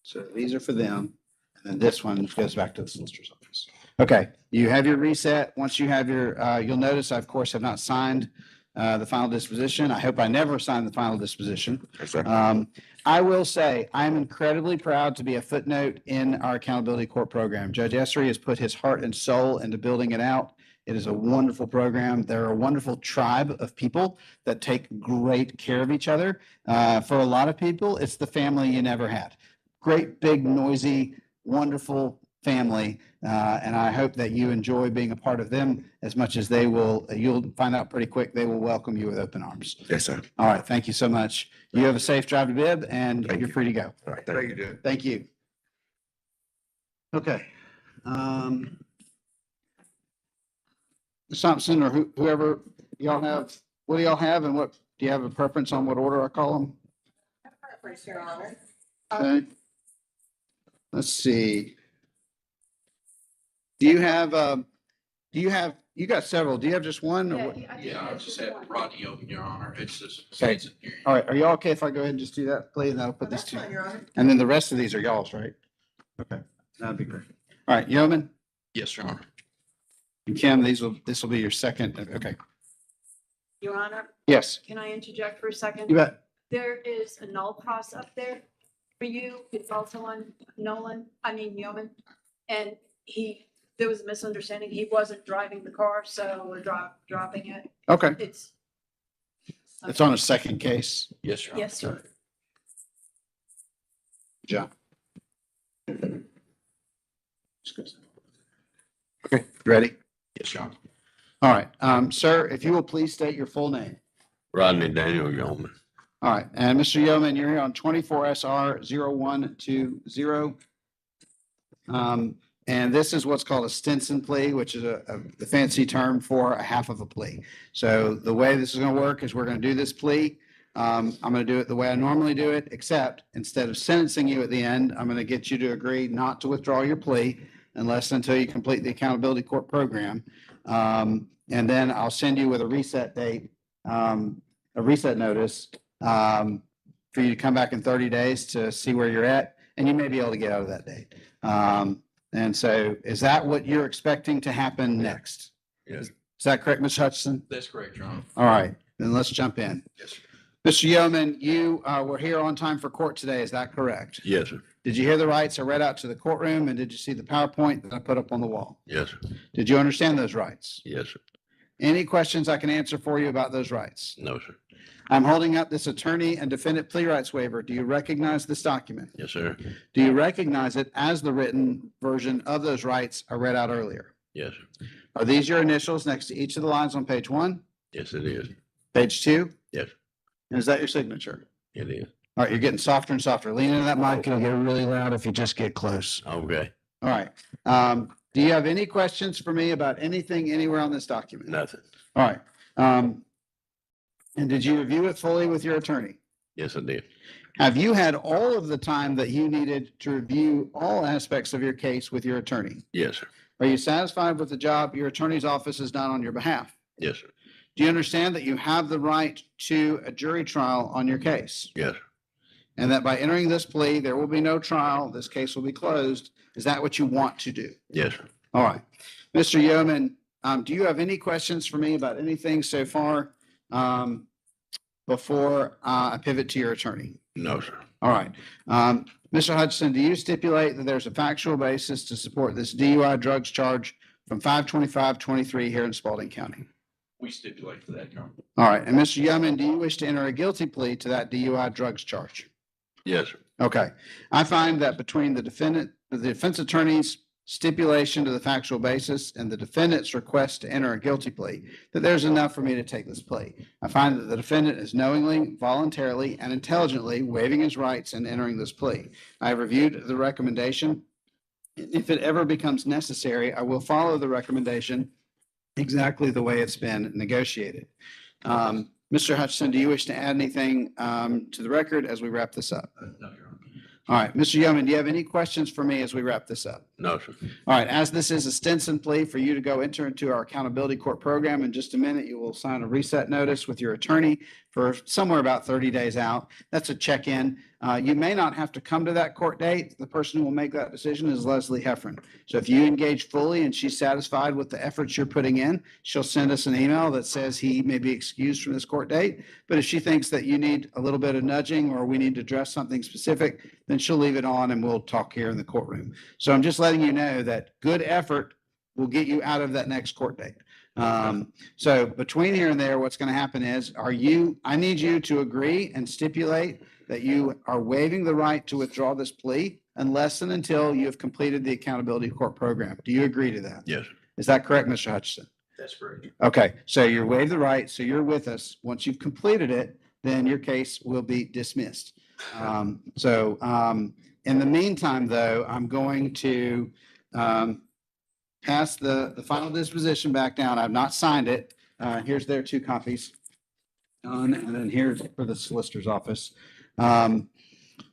So these are for them. And then this one goes back to the solicitor's office. Okay, you have your reset. Once you have your, you'll notice I, of course, have not signed the final disposition. I hope I never sign the final disposition. Yes, sir. I will say, I'm incredibly proud to be a footnote in our accountability court program. Judge Essery has put his heart and soul into building it out. It is a wonderful program. They're a wonderful tribe of people that take great care of each other. For a lot of people, it's the family you never had. Great, big, noisy, wonderful family. And I hope that you enjoy being a part of them as much as they will. You'll find out pretty quick. They will welcome you with open arms. Yes, sir. All right. Thank you so much. You have a safe drive to Bibb and Thank you're you. free to go. All right. Thank you, Judge. Thank you. Okay. Ms. Thompson or whoever y'all have, what do y'all have and what, do you have a preference on what order I call them? Your Honor. Okay. Let's see. Do you have, you got several. Do you have just one? Or what? Yeah, I just had Rodney open, Your Honor. It's just. Okay. it's a hearing. All right. Are y'all okay if I go ahead and just do that, please? And I'll put this That's to, fine, Your Honor. and then the rest of these are y'all's, right? Okay. That'd be great. All right, Yeoman Yes, Your Honor. and Kim, this will be your second. Okay. Your Honor, Yes, can I interject for a second? you bet. There is a null cross up there for you. It's also on Yeoman. And there was a misunderstanding. He wasn't driving the car, so we're dropping it. Okay. It's. It's on a second case. Yes, Your Honor. Yes, sir. John. Okay, you ready? Yes, Your Honor. All right, sir, if you will please state your full name. Rodney Daniel Yeoman. All right, and Mr. Yeoman, you're here on 24 SR 0120. And this is what's called a Stinson plea, which is the fancy term for a half of a plea. So the way this is going to work is we're going to do this plea. I'm going to do it the way I normally do it, except instead of sentencing you at the end, I'm going to get you to agree not to withdraw your plea unless until you complete the accountability court program. And then I'll send you with a reset date, a reset notice for you to come back in 30 days to see where you're at, and you may be able to get out of that date. And so is that what you're expecting to happen next? Yes. Is that correct, Ms. Hutchinson? That's correct, Your Honor. All right, then let's jump in. Yes, sir. Mr. Yeoman, you were here on time for court today, is that correct? Yes, sir. Did you hear the rights I read out to the courtroom, and did you see the PowerPoint that I put up on the wall? Yes, sir. Did you understand those rights? Yes, sir. Any questions I can answer for you about those rights? No, sir. I'm holding up this attorney and defendant plea rights waiver. Do you recognize this document? Yes, sir. Do you recognize it as the written version of those rights I read out earlier? Yes, sir. Are these your initials next to each of the lines on page 1, Yes, it is. page 2? Yes. And is that your signature? It is. All right, you're getting softer and softer. Lean into that mic. It'll get really loud if you just get close. Okay. All right. Do you have any questions for me about anything anywhere on this document? Nothing. All right. And did you review it fully with your attorney? Yes, I did. Have you had all of the time that you needed to review all aspects of your case with your attorney? Yes, sir. Are you satisfied with the job your attorney's office has done on your behalf? Yes, sir. Do you understand that you have the right to a jury trial on your case? Yes, sir. And that by entering this plea, there will be no trial, this case will be closed? Is that what you want to do? Yes, sir. All right. Mr. Yeoman, do you have any questions for me about anything so far? Before I pivot to your attorney? No, sir. All right. Mr. Hudson, do you stipulate that there's a factual basis to support this DUI drugs charge from 5/25/23 here in Spalding County? We stipulate to that, Your Honor. All right. And Mr. Yeoman, do you wish to enter a guilty plea to that DUI drugs charge? Yes, sir. Okay. I find that between the defense attorney's stipulation to the factual basis and the defendant's request to enter a guilty plea, that there's enough for me to take this plea. I find that the defendant is knowingly, voluntarily, and intelligently waiving his rights in entering this plea. I have reviewed the recommendation. If it ever becomes necessary, I will follow the recommendation exactly the way it's been negotiated. Mr. Hutchinson, do you wish to add anything to the record as we wrap this up? No, Your Honor. All right, Mr. Yeoman, do you have any questions for me as we wrap this up? No, sir. All right, as this is a Stinson plea for you to go enter into our accountability court program, in just a minute, you will sign a reset notice with your attorney for somewhere about 30 days out. That's a check-in. You may not have to come to that court date. The person who will make that decision is Leslie Heffron. So if you engage fully and she's satisfied with the efforts you're putting in, she'll send us an email that says he may be excused from this court date. But if she thinks that you need a little bit of nudging or we need to address something specific, then she'll leave it on and we'll talk here in the courtroom. So I'm just letting you know that good effort will get you out of that next court date. So between here and there, what's going to happen is, I need you to agree and stipulate that you are waiving the right to withdraw this plea unless and until you have completed the accountability court program. Do you agree to that? Yes. Is that correct, Mr. Hutchinson? That's correct. Okay, so you waive the right, so you're with us. Once you've completed it, then your case will be dismissed. In the meantime, though, I'm going to pass the final disposition back down. I've not signed it. Here's their 2 copies. And then here's for the solicitor's office.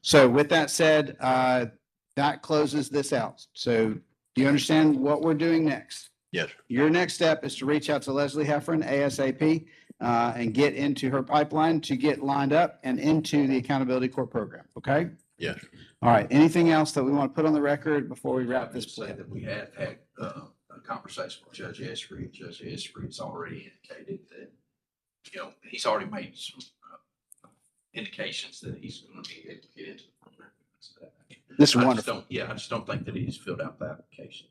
So with that said, that closes this out. So do you understand what we're doing next? Yes, sir. Your next step is to reach out to Leslie Heffron ASAP and get into her pipeline to get lined up and into the accountability court program. Okay? Yes, sir. All right. Anything else that we want to put on the record before we wrap this? Say that we have had a conversation with Judge Esri. Judge Esri has already indicated that, he's already made some indications that he's going to be able to get into the program. This is I just wonderful. don't- Yeah, I just don't think that he's filled out the application.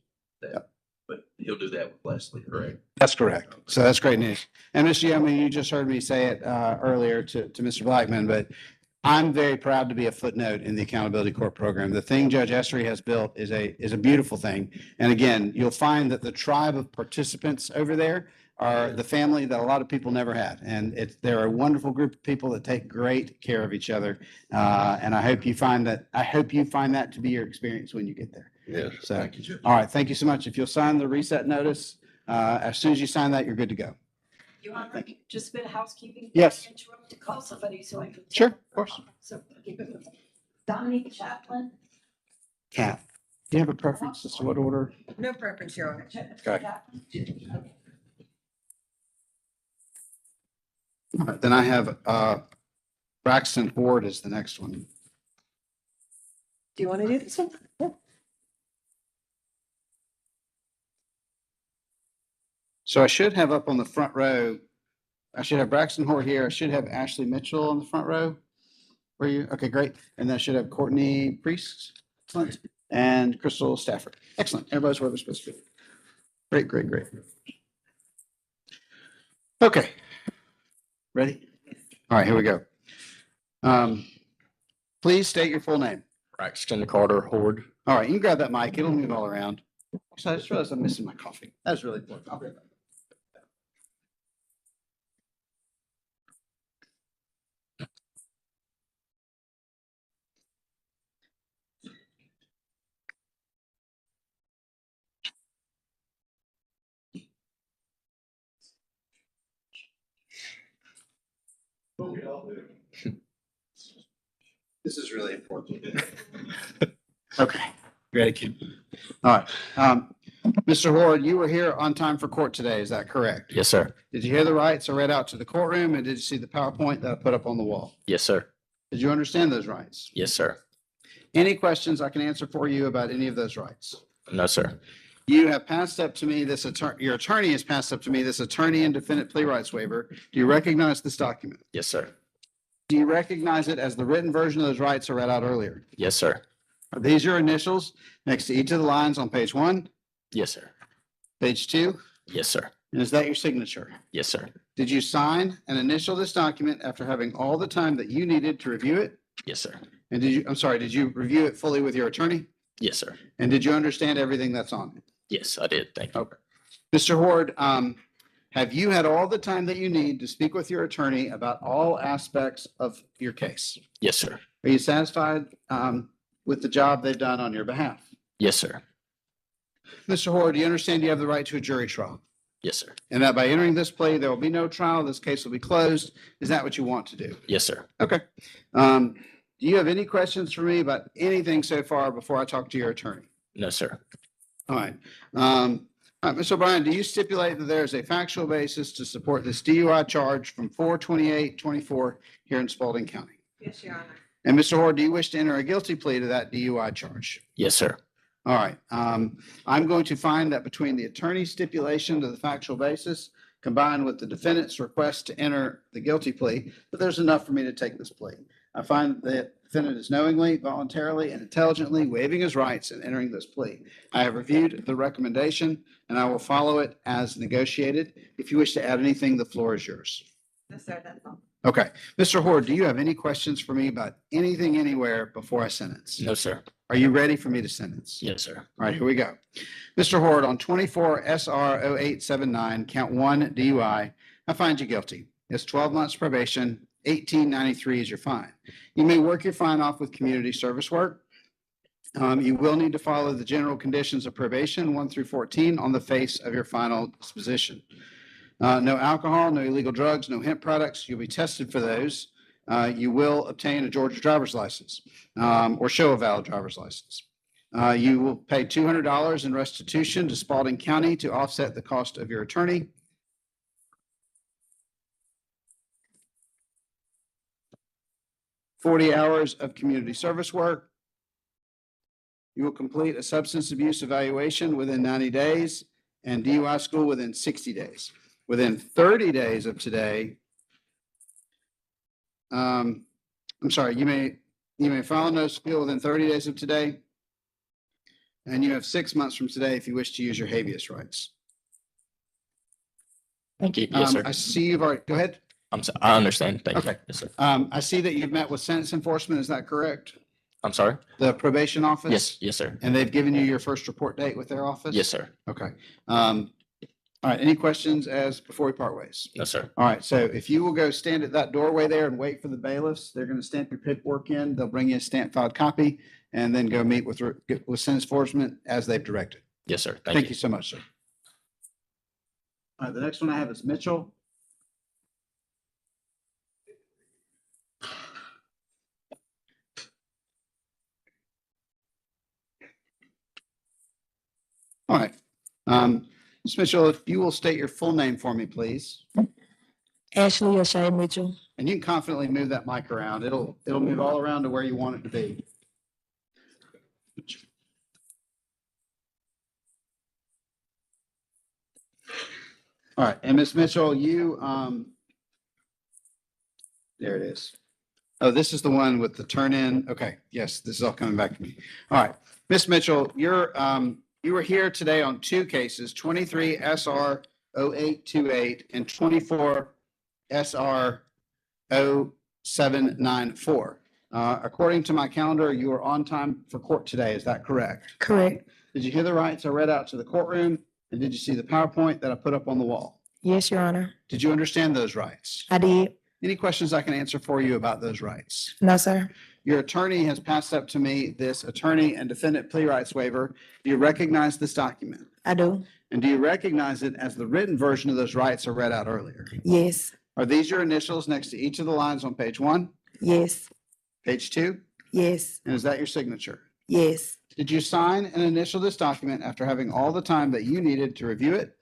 But he'll do that with Leslie, correct? That's correct. So that's great news. And Mr. Yeoman, you just heard me say it earlier to Mr. Blackman, but I'm very proud to be a footnote in the accountability court program. The thing Judge Esri has built is a beautiful thing. And again, you'll find that the tribe of participants over there are the family that a lot of people never had. And they're a wonderful group of people that take great care of each other. And I hope you find that to be your experience when you get there. Yes. So, Thank you, Judge. all right, thank you so much. If you'll sign the reset notice, as soon as you sign that, you're good to go. You want like just a bit of housekeeping? Yes. Interrupt to call somebody so I can. Sure, of course. So keep it moving. Dominique Chaplin. Kat, do you have a preference as to what order? No preference, Your Honor. Okay. All right, then I have Braxton Ford is the next one. Do you want to do this one? So I should have up on the front row, I should have Braxton Hort here. I should have Ashley Mitchell on the front row. Were you? Okay, great. And then I should have Courtney Priest. Excellent. And Crystal Stafford. Excellent. Everybody's where they're supposed to be. Great, great, great. Okay. Ready? All right, here we go. Please state your full name. Braxton Carter Horde. All right, you can grab that mic. It'll move all around. So I just realized I'm missing my coffee. That was really important. I'll be right back. This is really important. Okay, ready, kid? All right. Mr. Horde, you were here on time for court today. Is that correct? Yes, sir. Did you hear the rights I read out to the courtroom and did you see the PowerPoint that I put up on the wall? Yes, sir. Did you understand those rights? Yes, sir. Any questions I can answer for you about any of those rights? No, sir. You have passed up to me this your attorney has passed up to me this attorney and defendant plea rights waiver. Do you recognize this document? Yes, sir. Do you recognize it as the written version of those rights I read out earlier? Yes, sir. Are these your initials next to each of the lines on page 1, Yes, sir. page 2? Yes, sir. And is that your signature? Yes, sir. Did you sign and initial this document after having all the time that you needed to review it? Yes, sir. And did you review it fully with your attorney? Yes, sir. And did you understand everything that's on it? Yes, I did. Thank you. Okay. Mr. Horde, have you had all the time that you need to speak with your attorney about all aspects of your case? Yes, sir. Are you satisfied with the job they've done on your behalf? Yes, sir. Mr. Horde, do you understand you have the right to a jury trial? Yes, sir. And that by entering this plea, there will be no trial. This case will be closed. Is that what you want to do? Yes, sir. Okay. Do you have any questions for me about anything so far before I talk to your attorney? No, sir. All right. All right, Mr. O'Brien, do you stipulate that there is a factual basis to support this DUI charge from 4/28/24 here in Spalding County? Yes, Your Honor. And Mr. Horde, do you wish to enter a guilty plea to that DUI charge? Yes, sir. All right. I'm going to find that between the attorney's stipulation to the factual basis combined with the defendant's request to enter the guilty plea, that there's enough for me to take this plea. I find that the defendant is knowingly, voluntarily, and intelligently waiving his rights and entering this plea. I have reviewed the recommendation and I will follow it as negotiated. If you wish to add anything, the floor is yours. No, sir, that's all. Okay. Mr. Horde, do you have any questions for me about anything anywhere before I sentence? No, sir. Are you ready for me to sentence? Yes, sir. All right, here we go. Mr. Horde, on 24 SR 0879, count 1 DUI, I find you guilty. It's 12 months probation, $18.93 is your fine. You may work your fine off with community service work. You will need to follow the general conditions of probation 1 through 14 on the face of your final disposition. No alcohol, no illegal drugs, no hemp products. You'll be tested for those. You will obtain a Georgia driver's license or show a valid driver's license. You will pay $200 in restitution to Spalding County to offset the cost of your attorney. $40 hours of community service work. You will complete a substance abuse evaluation within 90 days and DUI school within 60 days. Within 30 days of today, I'm sorry, you may file a notice of appeal within 30 days of today. And you have 6 months from today if you wish to use your habeas rights. Thank you. Yes, sir. I see you've already, go ahead. I understand. Thank you. Okay. Yes, sir. I see that you've met with sentence enforcement. Is that correct? I'm sorry? The probation office? Yes, yes, sir. And they've given you your first report date with their office? Yes, sir. Okay. All right. Any questions before we part ways? No, sir. All right. So if you will go stand at that doorway there and wait for the bailiffs, they're going to stamp your paperwork in. They'll bring you a stamped filed copy and then go meet with sentence enforcement as they've directed. Yes, sir. Thank you so much, sir. All right. The next one I have is Mitchell. All right. Ms. Mitchell, if you will state your full name for me, please. Ashley O'Shea Mitchell. And you can confidently move that mic around. It'll move all around to where you want it to be. All right. And Ms. Mitchell, you, there it is. Oh, this is the one with the turn in. Okay. Yes, this is all coming back to me. All right. Ms. Mitchell, you were here today on 2 cases, 23 SR 0828 and 24 SR 0794. According to my calendar, you are on time for court today. Is that correct? Correct. Did you hear the rights I read out to the courtroom? And did you see the PowerPoint that I put up on the wall? Yes, Your Honor. Did you understand those rights? I did. Any questions I can answer for you about those rights? No, sir. Your attorney has passed up to me this attorney and defendant plea rights waiver. Do you recognize this document? I do. And do you recognize it as the written version of those rights I read out earlier? Yes. Are these your initials next to each of the lines on page 1, Yes. page 2? Yes. And is that your signature? Yes. Did you sign and initial this document after having all the time that you needed to review it?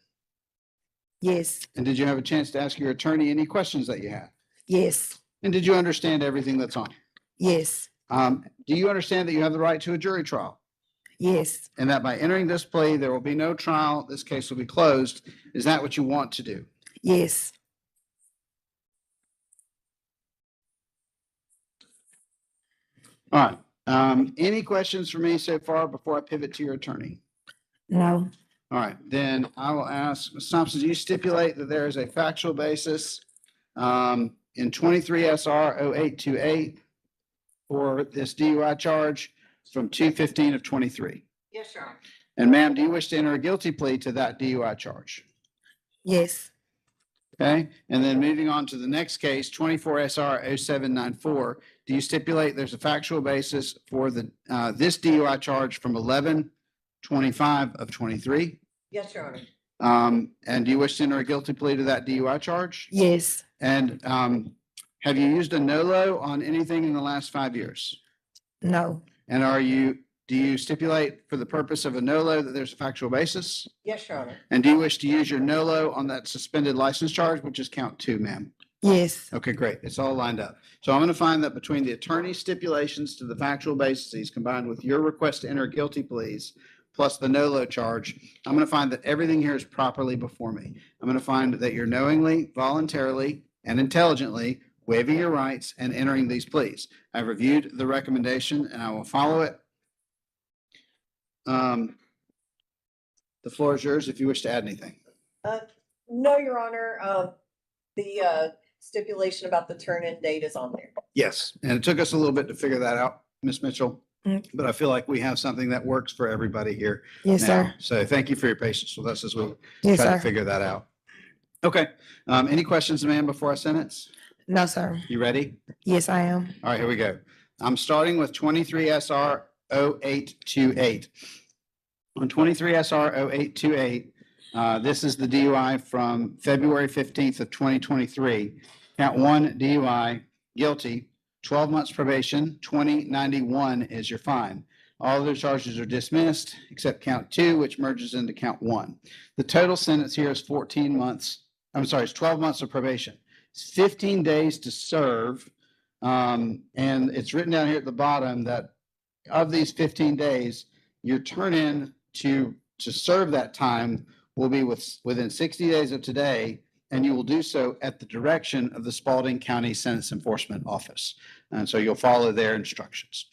Yes. And did you have a chance to ask your attorney any questions that you had? Yes. And did you understand everything that's on it? Yes. Do you understand that you have the right to a jury trial? yes, and that by entering this plea, there will be no trial. This case will be closed. Is that what you want to do? yes. All right. Any questions for me so far before I pivot to your attorney? No, All right, then I will ask, Ms. Thompson, do you stipulate that there is a factual basis in 23 SR 0828 for this DUI charge from 2/15 of 23? Yes, Your Honor. And ma'am, do you wish to enter a guilty plea to that DUI charge? yes, Okay, and then moving on to the next case, 24 SR 0794, do you stipulate there's a factual basis for this DUI charge from 11/25 of 23? Yes, Your Honor. And do you wish to enter a guilty plea to that DUI charge? yes, And have you used a NOLO on anything in the last 5 years? no, And do you stipulate for the purpose of a NOLO that there's a factual basis? Yes, Your Honor. And do you wish to use your NOLO on that suspended license charge, which is count 2, ma'am? yes, Okay, great. It's all lined up. So I'm going to find that between the attorney's stipulations to the factual bases combined with your request to enter guilty pleas, plus the NOLO charge, I'm going to find that everything here is properly before me. I'm going to find that you're knowingly, voluntarily, and intelligently waiving your rights and entering these pleas. I've reviewed the recommendation and I will follow it. The floor is yours if you wish to add anything. No, Your Honor, the stipulation about the turn-in date is on there. Yes, and it took us a little bit to figure that out, Ms. Mitchell, Mm. but I feel like we have something that works for everybody here yes, now. sir. So thank you for your patience with us as we Yes, try to sir. figure that out. Okay, any questions, ma'am, before I sentence? No, sir. You ready? Yes, I am. All right, here we go. I'm starting with 23 SR 0828. On 23 SR 0828, this is the DUI from February 15th of 2023. Count 1 DUI, guilty, 12 months probation, 2091 is your fine. All other charges are dismissed except count 2, which merges into count 1. The total sentence here is 14 months. I'm sorry, it's 12 months of probation. It's 15 days to serve. And it's written down here at the bottom that of these 15 days, your turn in to serve that time will be within 60 days of today, and you will do so at the direction of the Spalding County Sentence Enforcement Office. And so you'll follow their instructions.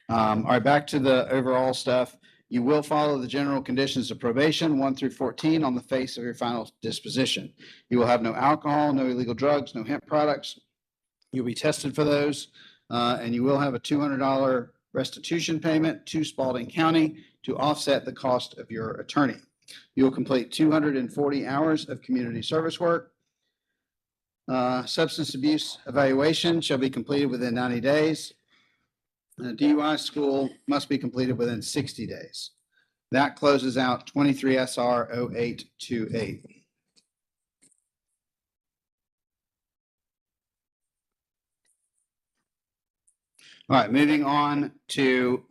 All right, back to the overall stuff. You will follow the general conditions of probation 1 through 14 on the face of your final disposition. You will have no alcohol, no illegal drugs, no hemp products. You'll be tested for those, and you will have a $200 restitution payment to Spalding County to offset the cost of your attorney. You will complete 240 hours of community service work. Substance abuse evaluation shall be completed within 90 days. DUI school must be completed within 60 days. That closes out 23 SR 0828. All right, moving on to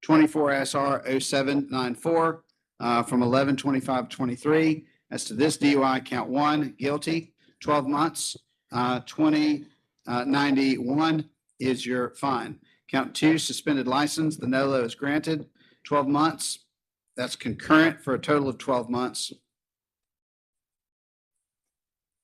24 SR 0794 from 11/25/23. As to this DUI, count 1, guilty, 12 months, 2091 is your fine. Count 2, suspended license, the NOLO is granted, 12 months. That's concurrent for a total of 12 months.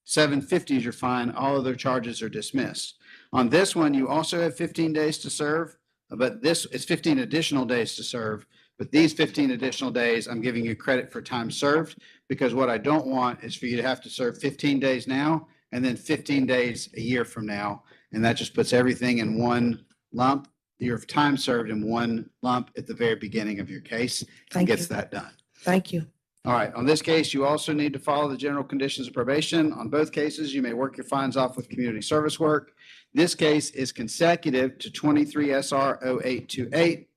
$750 is your fine. All other charges are dismissed. On this one, you also have 15 days to serve, but this is 15 additional days to serve. But these 15 additional days, I'm giving you credit for time served, because what I don't want is for you to have to serve 15 days now and then 15 days a year from now. And that just puts everything in one lump. Your time served in one lump at the very beginning of your case and Thank gets you. that done. Thank you. All right, on this case, you also need to follow the general conditions of probation. On both cases, you may work your fines off with community service work. This case is consecutive to 23 SR 0828.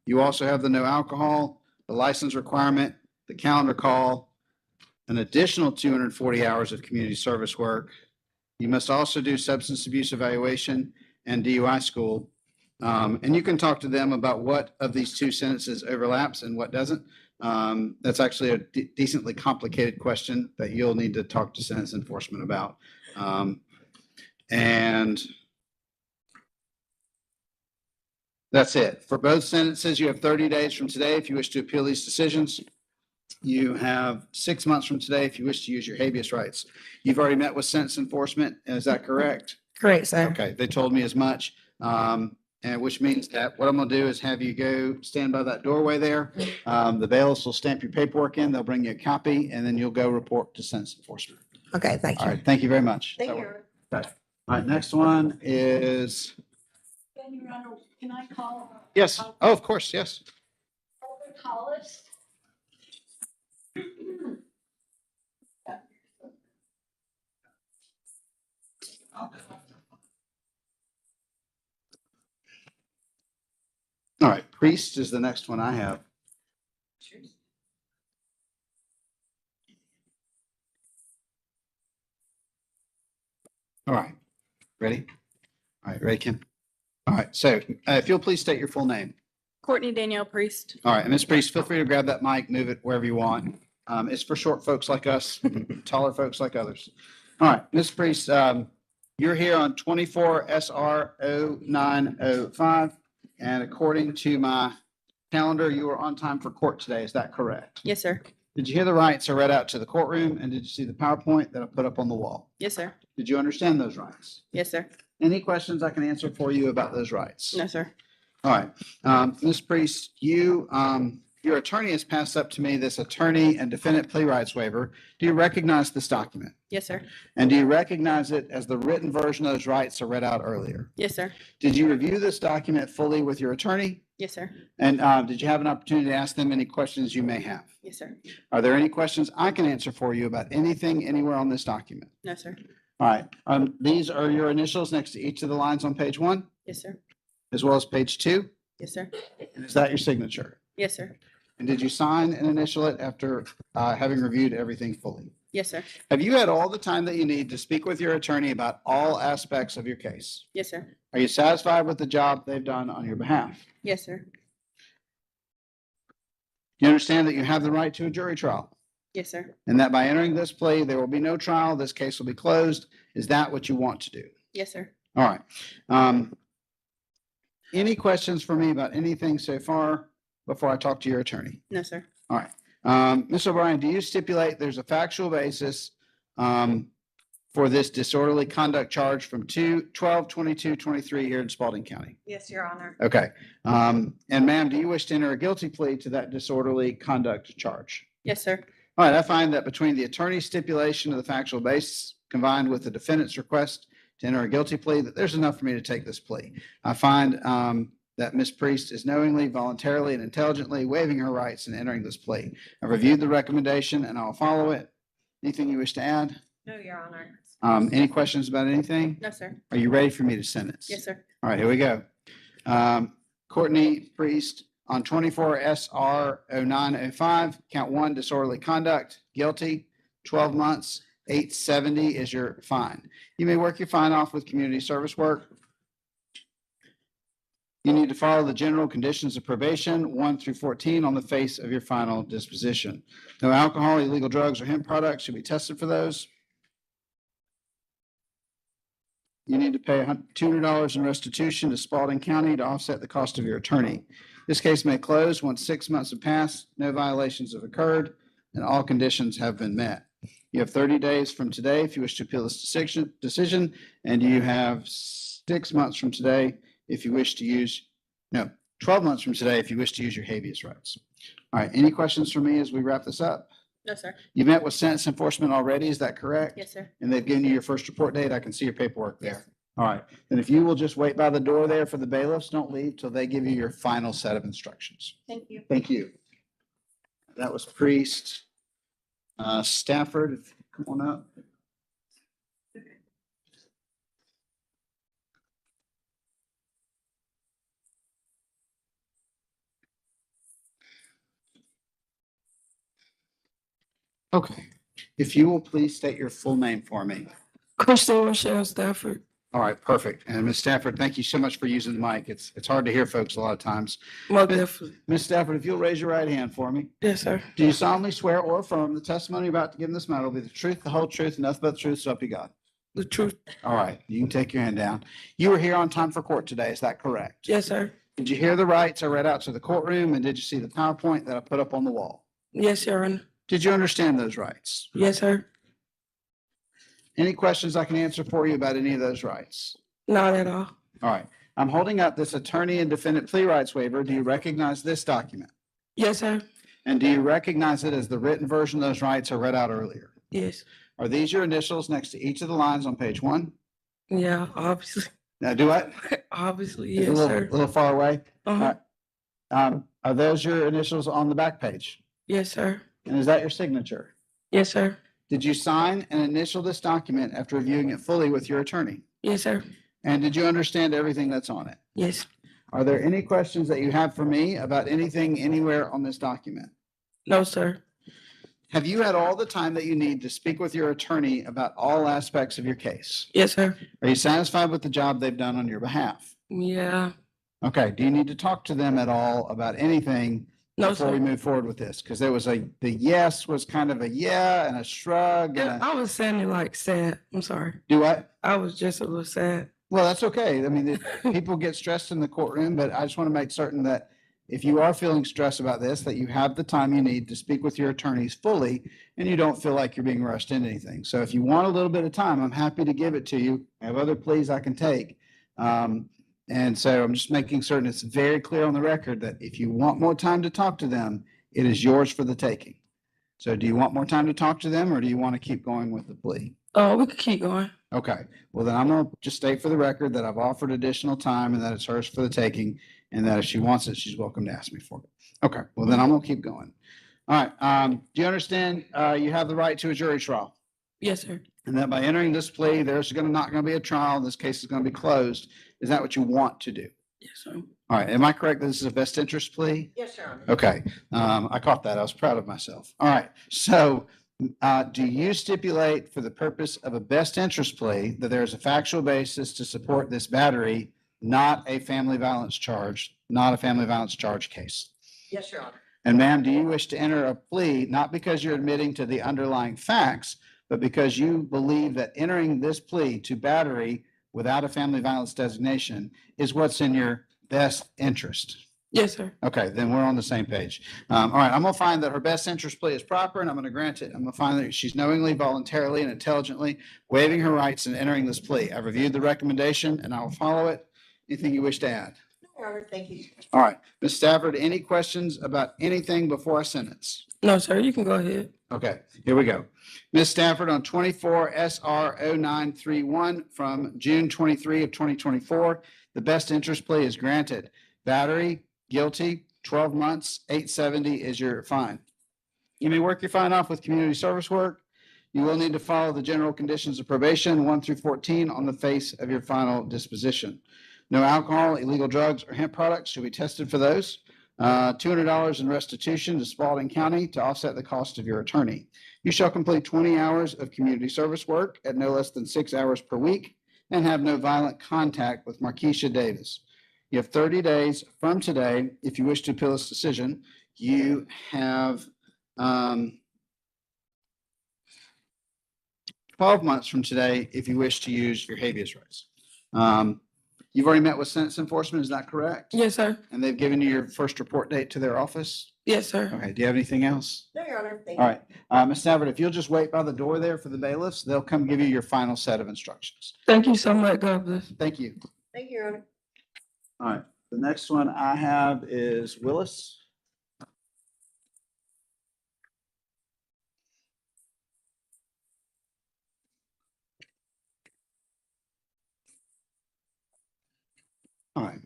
You also have the no alcohol, the license requirement, the calendar call, an additional 240 hours of community service work. You must also do substance abuse evaluation and DUI school. And you can talk to them about what of these two sentences overlaps and what doesn't. That's actually a decently complicated question that you'll need to talk to sentence enforcement about. And That's it. For both sentences, you have 30 days from today if you wish to appeal these decisions. You have 6 months from today if you wish to use your habeas rights. You've already met with sentence enforcement. Is that correct? Correct, sir. Okay, they told me as much. And which means that what I'm gonna do is have you go stand by that doorway there. The bailiffs will stamp your paperwork in. They'll bring you a copy and then you'll go report to sentence enforcement. Okay, thank All you. right, thank you very much. Thank That you. worked. Okay. All right, next one is, Your Honor, can I call? yes, oh, of course, yes. Hollis? All right, Priest is the next one I have. All right, ready? All right, ready, Kim? All right, so if you'll please state your full name. Courtney Danielle Priest. All right, and Ms. Priest, feel free to grab that mic, move it wherever you want. It's for short folks like us, taller folks like others. All right, Ms. Priest, you're here on 24 SR 0905, and according to my calendar, you are on time for court today. Is that correct? Yes, sir. Did you hear the rights I read out to the courtroom, and did you see the PowerPoint that I put up on the wall? Yes, sir. Did you understand those rights? Yes, sir. Any questions I can answer for you about those rights? No, sir. All right, Ms. Priest, your attorney has passed up to me this attorney and defendant plea rights waiver. Do you recognize this document? Yes, sir. And do you recognize it as the written version of those rights I read out earlier? Yes, sir. Did you review this document fully with your attorney? Yes, sir. And did you have an opportunity to ask them any questions you may have? Yes, sir. Are there any questions I can answer for you about anything anywhere on this document? No, sir. All right, these are your initials next to each of the lines on page 1, Yes, sir. as well as page 2. Yes, sir. And is that your signature? Yes, sir. And did you sign and initial it after having reviewed everything fully? Yes, sir. Have you had all the time that you need to speak with your attorney about all aspects of your case? Yes, sir. Are you satisfied with the job they've done on your behalf? Yes, sir. You understand that you have the right to a jury trial Yes, sir. and that by entering this plea, there will be no trial. This case will be closed. Is that what you want to do? Yes, sir. All right. Any questions for me about anything so far before I talk to your attorney? No, sir. All right. Ms. O'Brien, do you stipulate there's a factual basis for this disorderly conduct charge from 12/22/23 here in Spalding County? Yes, Your Honor. Okay. And ma'am, do you wish to enter a guilty plea to that disorderly conduct charge? Yes, sir. All right, I find that between the attorney's stipulation of the factual basis combined with the defendant's request to enter a guilty plea, that there's enough for me to take this plea. I find that Ms. Priest is knowingly, voluntarily, and intelligently waiving her rights in entering this plea. I've reviewed the recommendation and I'll follow it. Anything you wish to add? No, Your Honor. Any questions about anything? No, sir. Are you ready for me to sentence? Yes, sir. All right, here we go. Courtney Priest on 24 SR 0905, count 1, disorderly conduct, guilty, 12 months, 870 is your fine. You may work your fine off with community service work. You need to follow the general conditions of probation 1 through 14 on the face of your final disposition. No alcohol, illegal drugs, or hemp products should be tested for those. You need to pay $200 in restitution to Spalding County to offset the cost of your attorney. This case may close once 6 months have passed, no violations have occurred, and all conditions have been met. You have 30 days from today if you wish to appeal this decision, and you have 6 months from today if you wish to use, 12 months from today if you wish to use your habeas rights. All right, any questions for me as we wrap this up? No, sir. You met with sentence enforcement already, is that correct? Yes, sir. And they've given you your first report date? I can see your paperwork there. All right, then if you will just wait by the door there for the bailiffs, don't leave till they give you your final set of instructions. Thank you. Thank you. That was Priest. Stafford, if you come on up. Okay, if you will please state your full name for me. Crystal Rochelle Stafford. All right, perfect. And Ms. Stafford, thank you so much for using the mic. It's hard to hear folks a lot of times. Most definitely. Ms. Stafford, if you'll raise your right hand for me. Yes, sir. Do you solemnly swear or affirm the testimony you're about to give in this matter will be the truth, the whole truth, and nothing but the truth, so help you God? The truth. All right, you can take your hand down. You were here on time for court today, is that correct? Yes, sir. Did you hear the rights I read out to the courtroom, and did you see the PowerPoint that I put up on the wall? Yes, Your Honor. Did you understand those rights? Yes, sir. Any questions I can answer for you about any of those rights? Not at all. All right. I'm holding up this attorney and defendant plea rights waiver. Do you recognize this document? Yes, sir. And do you recognize it as the written version of those rights I read out earlier? Yes. Are these your initials next to each of the lines on page 1? Yeah, obviously. Now, do what? Obviously, A yes, little, sir. little far away. Uh-huh. Are those your initials on the back page? Yes, sir. And is that your signature? Yes, sir. Did you sign and initial this document after reviewing it fully with your attorney? Yes, sir. And did you understand everything that's on it? Yes. Are there any questions that you have for me about anything anywhere on this document? No, sir. Have you had all the time that you need to speak with your attorney about all aspects of your case? Yes, sir. Are you satisfied with the job they've done on your behalf? Yeah. Okay, do you need to talk to them at all about anything No, before we sir. move forward with this? Because there was the yes was kind of a yeah and a shrug and I was sounding like sad. I'm sorry. do what? I was just a little sad. Well, that's okay. I mean, people get stressed in the courtroom, but I just want to make certain that if you are feeling stressed about this, that you have the time you need to speak with your attorneys fully and you don't feel like you're being rushed into anything. So if you want a little bit of time, I'm happy to give it to you. I have other pleas I can take. And so I'm just making certain it's very clear on the record that if you want more time to talk to them, it is yours for the taking. So do you want more time to talk to them or do you want to keep going with the plea? Oh, we could keep going. Okay, well then I'm gonna just state for the record that I've offered additional time and that it's hers for the taking. And that if she wants it, she's welcome to ask me for it. Okay, well then I'm gonna keep going. All right, do you understand, you have the right to a jury trial? Yes, sir. And that by entering this plea, there's not gonna be a trial, this case is gonna be closed. Is that what you want to do? Yes, sir. All right, am I correct that this is a best interest plea? Yes, Your Honor. Okay, I caught that. I was proud of myself. All right, so do you stipulate for the purpose of a best interest plea that there is a factual basis to support this battery, not a family violence charge case? Yes, Your Honor. And ma'am, do you wish to enter a plea, not because you're admitting to the underlying facts, but because you believe that entering this plea to battery without a family violence designation is what's in your best interest? Yes, sir. Okay, then we're on the same page. All right, I'm gonna find that her best interest plea is proper and I'm gonna grant it. I'm gonna find that she's knowingly, voluntarily, and intelligently waiving her rights and entering this plea. I've reviewed the recommendation and I will follow it. Anything you wish to add? No, Your Honor, thank you. All right, Ms. Stafford, any questions about anything before I sentence? No, sir. You can go ahead. Okay, here we go. Ms. Stafford, on 24 SR 0931 from June 23 of 2024, the best interest plea is granted. Battery, guilty, 12 months, 870 is your fine. You may work your fine off with community service work. You will need to follow the general conditions of probation 1 through 14 on the face of your final disposition. No alcohol, illegal drugs, or hemp products should be tested for those. $200 in restitution to Spalding County to offset the cost of your attorney. You shall complete 20 hours of community service work at no less than 6 hours per week and have no violent contact with Markeisha Davis. You have 30 days from today if you wish to appeal this decision. You have 12 months from today if you wish to use your habeas rights. You've already met with sentence enforcement, is that correct? Yes, sir. And they've given you your first report date to their office? Yes, sir. Okay, do you have anything else? No, Your Honor, thank you. All right, Ms. Stafford, if you'll just wait by the door there for the bailiffs, they'll come give you your final set of instructions. Thank you so much. God bless. Thank you. Thank you, Your Honor. All right, the next one I have is Willis. All right,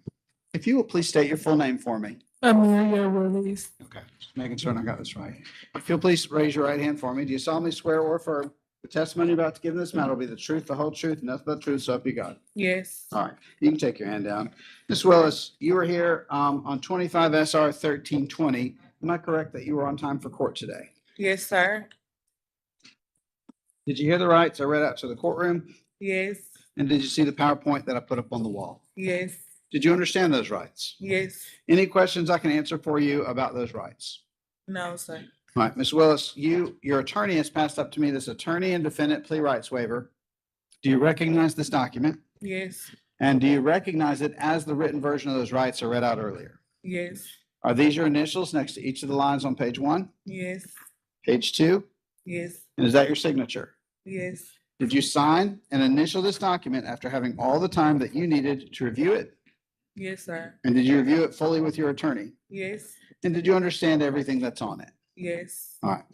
if you will please state your full name for me. Amelia Willis. Okay, just making sure I got this right. If you'll please raise your right hand for me. Do you solemnly swear or affirm the testimony you're about to give in this matter will be the truth, the whole truth, and nothing but the truth, so help you God? Yes. All right, you can take your hand down. Ms. Willis, you were here on 25 SR 1320. Am I correct that you were on time for court today? Yes, sir. Did you hear the rights I read out to the courtroom? Yes. And did you see the PowerPoint that I put up on the wall? Yes. Did you understand those rights? Yes. Any questions I can answer for you about those rights? No, sir. All right, Ms. Willis, your attorney has passed up to me this attorney and defendant plea rights waiver. Do you recognize this document? Yes. And do you recognize it as the written version of those rights are read out earlier? Yes. Are these your initials next to each of the lines on page 1, Yes. page 2? Yes. And is that your signature? Yes. Did you sign and initial this document after having all the time that you needed to review it? Yes, sir. And did you review it fully with your attorney? Yes. And did you understand everything that's on it? Yes. All right.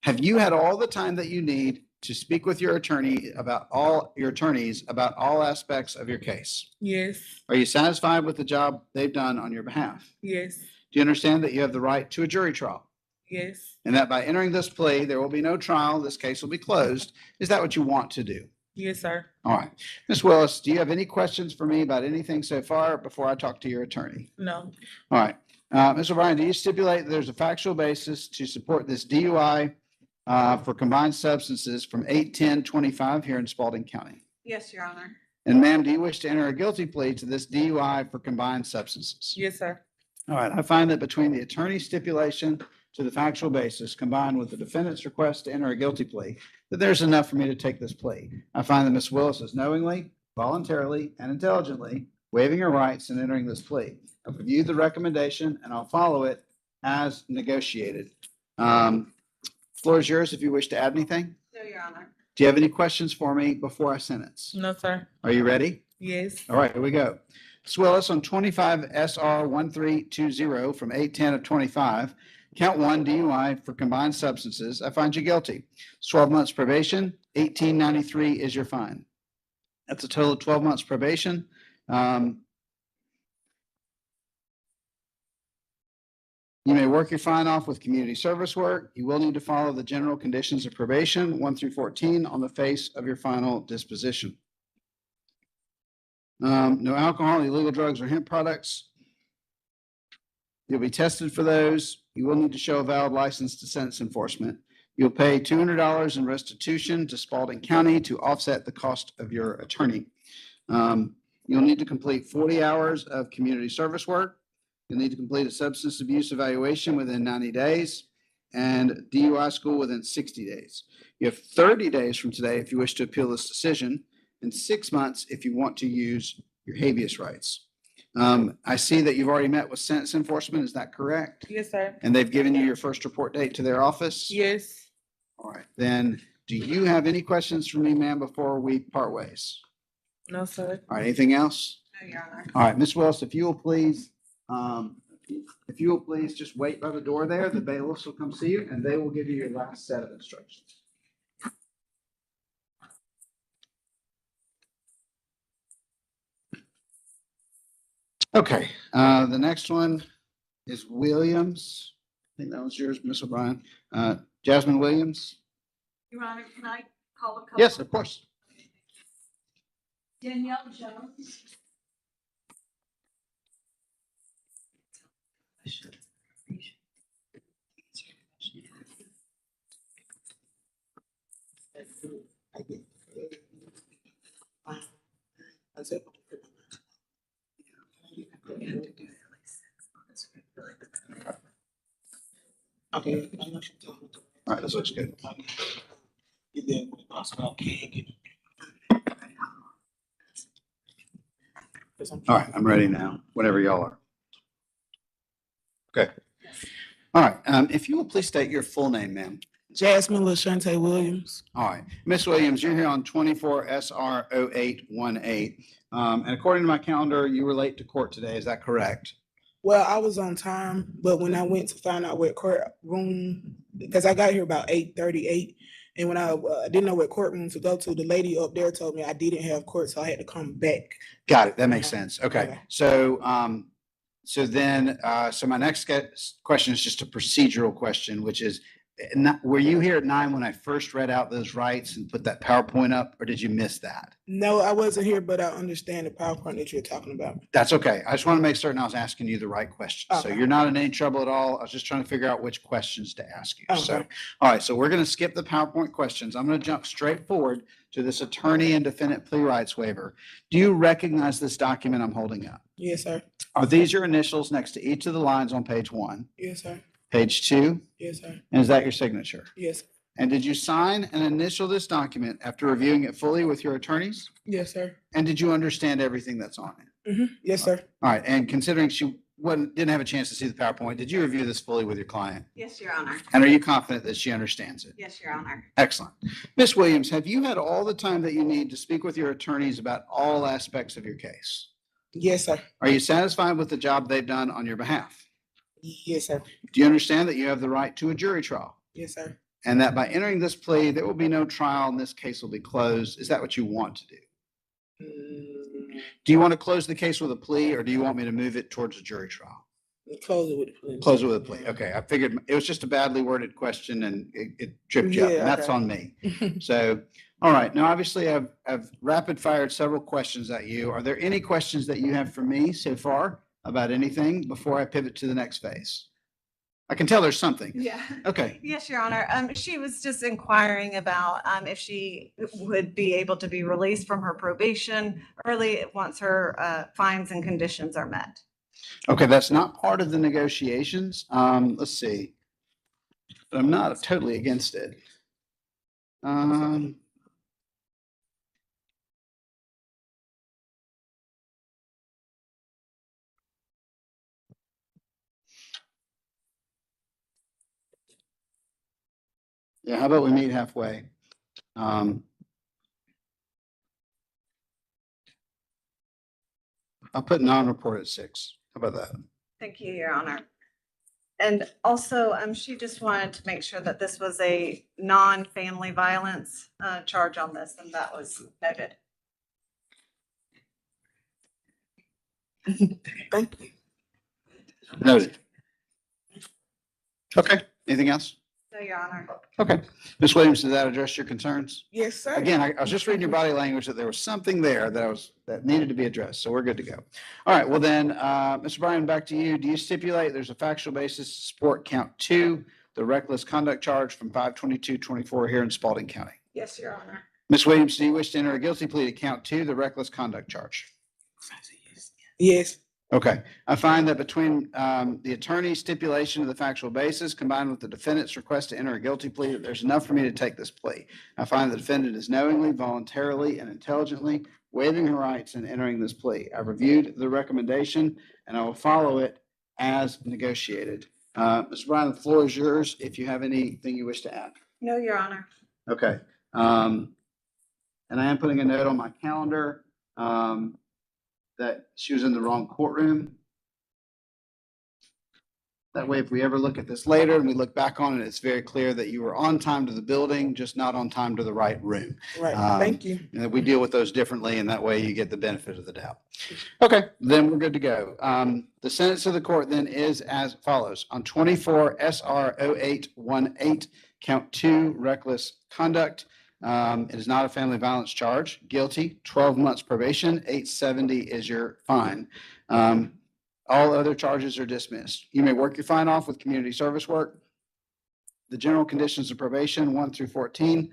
Have you had all the time that you need to speak with your attorney about all your attorneys about all aspects of your case? Yes. Are you satisfied with the job they've done on your behalf? Yes. Do you understand that you have the right to a jury trial Yes. and that by entering this plea, there will be no trial? This case will be closed. Is that what you want to do? Yes, sir. All right. Ms. Willis, do you have any questions for me about anything so far before I talk to your attorney? No. All right. Ms. O'Brien, do you stipulate that there's a factual basis to support this DUI for combined substances from 8/10/25 here in Spalding County? Yes, Your Honor. And ma'am, do you wish to enter a guilty plea to this DUI for combined substances? Yes, sir. All right. I find that between the attorney's stipulation to the factual basis combined with the defendant's request to enter a guilty plea, that there's enough for me to take this plea. I find that Ms. Willis is knowingly, voluntarily, and intelligently waiving her rights and entering this plea. I've reviewed the recommendation and I'll follow it as negotiated. Floor is yours if you wish to add anything. No, Your Honor. Do you have any questions for me before I sentence? No, sir. Are you ready? Yes. All right, here we go. Ms. Willis, on 25 SR 1320 from 8/10/25, count 1 DUI for combined substances, I find you guilty. It's 12 months probation, $18.93 is your fine. That's a total of 12 months probation. You may work your fine off with community service work. You will need to follow the general conditions of probation 1-14 on the face of your final disposition. No alcohol, illegal drugs, or hemp products. You'll be tested for those. You will need to show a valid license to sentence enforcement. You'll pay $200 in restitution to Spalding County to offset the cost of your attorney. You'll need to complete 40 hours of community service work. You'll need to complete a substance abuse evaluation within 90 days and DUI school within 60 days. You have 30 days from today if you wish to appeal this decision, and 6 months if you want to use your habeas rights. I see that you've already met with sentence enforcement. Is that correct? Yes, sir. And they've given you your first report date to their office? Yes. All right, then, do you have any questions for me, ma'am, before we part ways? No, sir. All right, anything else? No, Your Honor. All right, Ms. Willis, if you will please just wait by the door there, the bailiffs will come see you and they will give you your last set of instructions. Okay, the next one is Williams. I think that was yours, Ms. O'Brien. Jasmine Williams? Your Honor, can I call a couple? Yes, of course. Danielle Jones. Okay. All right, this looks good. All right, I'm ready now, whenever y'all are. Okay. All right, if you will please state your full name, ma'am. Jasmine LaShante Williams. All right, Ms. Williams, you're here on 24 SR 0818. And according to my calendar, you were late to court today, is that correct? Well, I was on time, but when I went to find out what courtroom, because I got here about 8:38, and when I didn't know what courtroom to go to, the lady up there told me I didn't have court, so I had to come back. Got it, that makes sense. Okay, Okay. so, so my next question is just a procedural question, which is, were you here at 9 when I first read out those rights and put that PowerPoint up, or did you miss that? No, I wasn't here, but I understand the PowerPoint that you're talking about. That's okay. I just want to make certain I was asking you the right questions. So Okay. you're not in any trouble at all. I was just trying to figure out which questions to ask you. So, Okay. all right, so we're going to skip the PowerPoint questions. I'm going to jump straight forward to this attorney and defendant plea rights waiver. Do you recognize this document I'm holding up? Yes, sir. Are these your initials next to each of the lines on page 1, Yes, sir. page 2, Yes, sir. and is that your signature? Yes. And did you sign and initial this document after reviewing it fully with your attorneys? Yes, sir. And did you understand everything that's on it? Yes, sir. All right, and considering she didn't have a chance to see the PowerPoint, did you review this fully with your client? Yes, Your Honor. And are you confident that she understands it? Yes, Your Honor. Excellent. Ms. Williams, have you had all the time that you need to speak with your attorneys about all aspects of your case? Yes, sir. Are you satisfied with the job they've done on your behalf? Yes, sir. Do you understand that you have the right to a jury trial? Yes, sir. And that by entering this plea, there will be no trial and this case will be closed? Is that what you want to do? Do you want to close the case with a plea or do you want me to move it towards a jury trial? Close it with the plea. Close it with a plea. Okay, I figured it was just a badly worded question and it tripped you up. Yeah, And that's okay. on me. So, all right. Now, obviously, I've rapid fired several questions at you. Are there any questions that you have for me so far about anything before I pivot to the next phase? I can tell there's something. Yeah. Okay. Yes, Your Honor. She was just inquiring about if she would be able to be released from her probation early once her fines and conditions are met. Okay, that's not part of the negotiations. Let's see. But I'm not totally against it. Yeah, how about we meet halfway? I'll put non-report at 6. How about that? Thank you, Your Honor. And also, she just wanted to make sure that this was a non-family violence charge on this, and that was noted. Thank you. Noted. Okay, anything else? No, Your Honor. Okay. Ms. Williams, did that address your concerns? Yes, sir. Again, I was just reading your body language that there was something there that needed to be addressed, so we're good to go. All right, well then, Mr. Bryan, back to you. Do you stipulate there's a factual basis to support count 2, the reckless conduct charge from 5/22/24 here in Spalding County? Yes, Your Honor. Ms. Williams, do you wish to enter a guilty plea to count 2, the reckless conduct charge? Yes. Okay, I find that between the attorney's stipulation of the factual basis combined with the defendant's request to enter a guilty plea, that there's enough for me to take this plea. I find the defendant is knowingly, voluntarily, and intelligently waiving her rights in entering this plea. I've reviewed the recommendation and I will follow it as negotiated. Mr. Bryan, the floor is yours if you have anything you wish to add. No, Your Honor. Okay. And I am putting a note on my calendar that she was in the wrong courtroom. That way, if we ever look at this later and we look back on it, it's very clear that you were on time to the building, just not on time to the right room. Right. Thank you. And that we deal with those differently, and that way you get the benefit of the doubt. Okay, then we're good to go. The sentence of the court then is as follows. On 24 SR 0818, count 2, reckless conduct. It is not a family violence charge. Guilty, 12 months probation, $870 is your fine. All other charges are dismissed. You may work your fine off with community service work. The general conditions of probation 1-14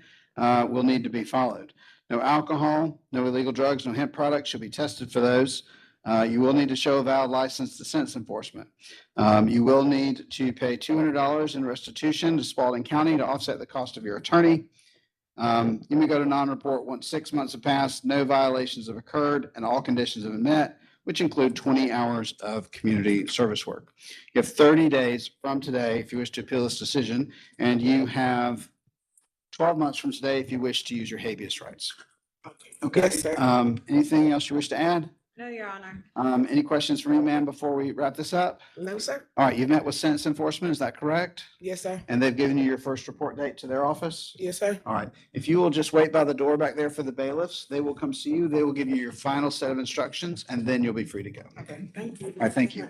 will need to be followed. No alcohol, no illegal drugs, no hemp products should be tested for those. You will need to show a valid license to sense enforcement. You will need to pay $200 in restitution to Spalding County to offset the cost of your attorney. You may go to non-report once 6 months have passed, no violations have occurred, and all conditions have been met, which include 20 hours of community service work. You have 30 days from today if you wish to appeal this decision, and you have 12 months from today if you wish to use your habeas rights. Okay. Yes, sir. Anything else you wish to add? No, Your Honor. Any questions for me, ma'am, before we wrap this up? No, sir. All right, you've met with sentence enforcement, is that correct? Yes, sir. And they've given you your first report date to their office? Yes, sir. All right. If you will just wait by the door back there for the bailiffs, they will come see you. They will give you your final set of instructions, and then you'll be free to go. Okay, thank you. All right, thank you.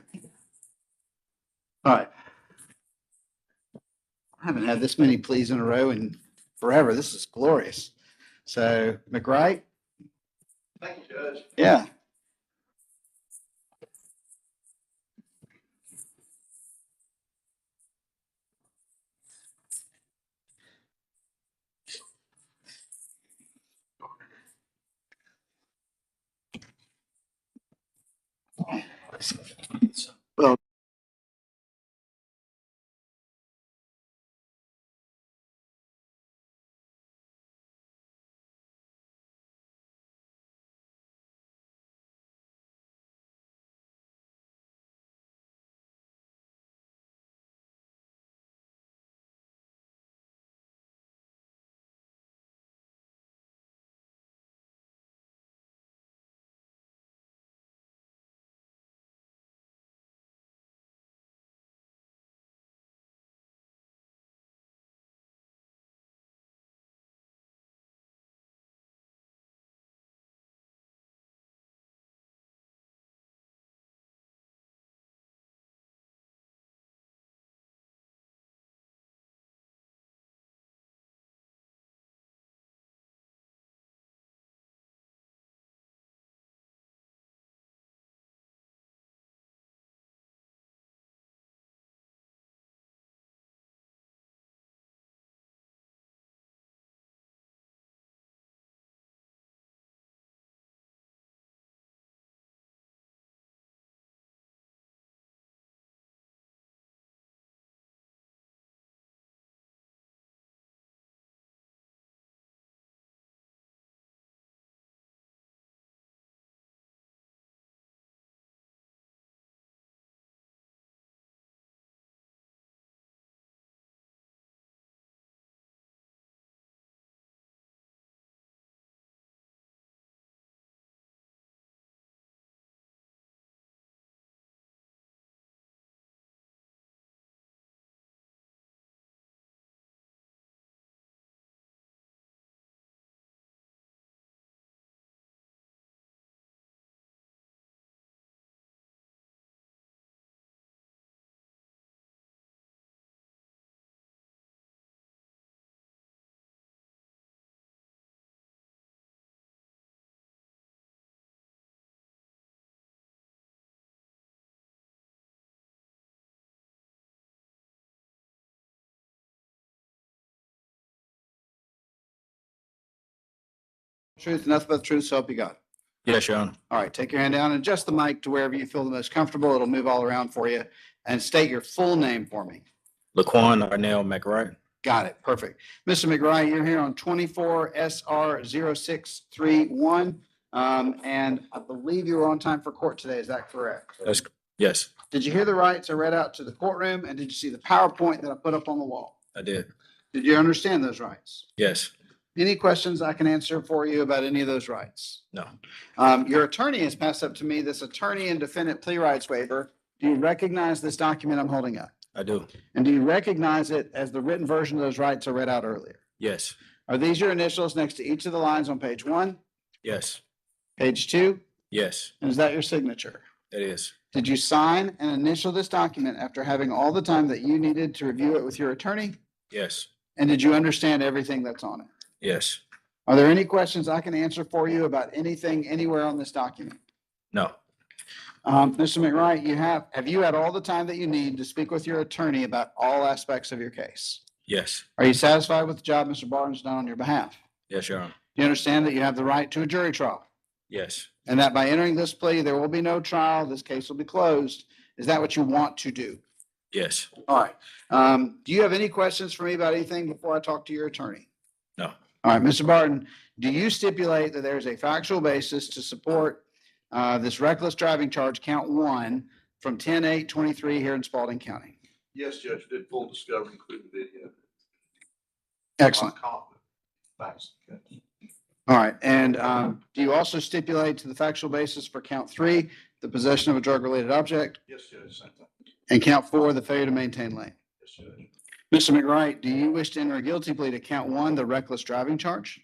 All right. I haven't had this many pleas in a row in forever. This is glorious. So, McWright? Thank you, Judge. Yeah. Well, Truth, and nothing but the truth, so help you God. Yes, Your Honor. All right, take your hand down and adjust the mic to wherever you feel the most comfortable. It'll move all around for you. And state your full name for me. Laquan Arnell McWright. Got it. Perfect. Mr. McWright, you're here on 24 SR 0631. And I believe you were on time for court today. Is that correct? Yes, Did you hear the rights I read out to the courtroom? And did you see the PowerPoint that I put up on the wall? I did. Did you understand those rights? Yes. Any questions I can answer for you about any of those rights? No. Your attorney has passed up to me this attorney and defendant plea rights waiver. Do you recognize this document I'm holding up? I do. And do you recognize it as the written version of those rights I read out earlier? Yes. Are these your initials next to each of the lines on page 1, Yes. page 2? Yes. And is that your signature? It is. Did you sign and initial this document after having all the time that you needed to review it with your attorney? Yes. And did you understand everything that's on it? Yes. Are there any questions I can answer for you about anything anywhere on this document? No. Mr. McWright, have you had all the time that you need to speak with your attorney about all aspects of your case? Yes. Are you satisfied with the job Mr. Barton's done on your behalf? Yes, Your Honor. Do you understand that you have the right to a jury trial? Yes. And that by entering this plea, there will be no trial, this case will be closed. Is that what you want to do? Yes. All right. Do you have any questions for me about anything before I talk to your attorney? No. All right, Mr. Barton, do you stipulate that there's a factual basis to support this reckless driving charge, count 1, from 10/8/23 here in Spalding County? Yes, Judge, did full discovery, including video. Excellent. I'm confident. Thanks, Judge. All right, and do you also stipulate to the factual basis for count 3, the possession of a drug-related object, Yes, Judge, same thing. and count 4, the failure to maintain lane? Yes, Judge. Mr. McWright, do you wish to enter a guilty plea to count 1, the reckless driving charge,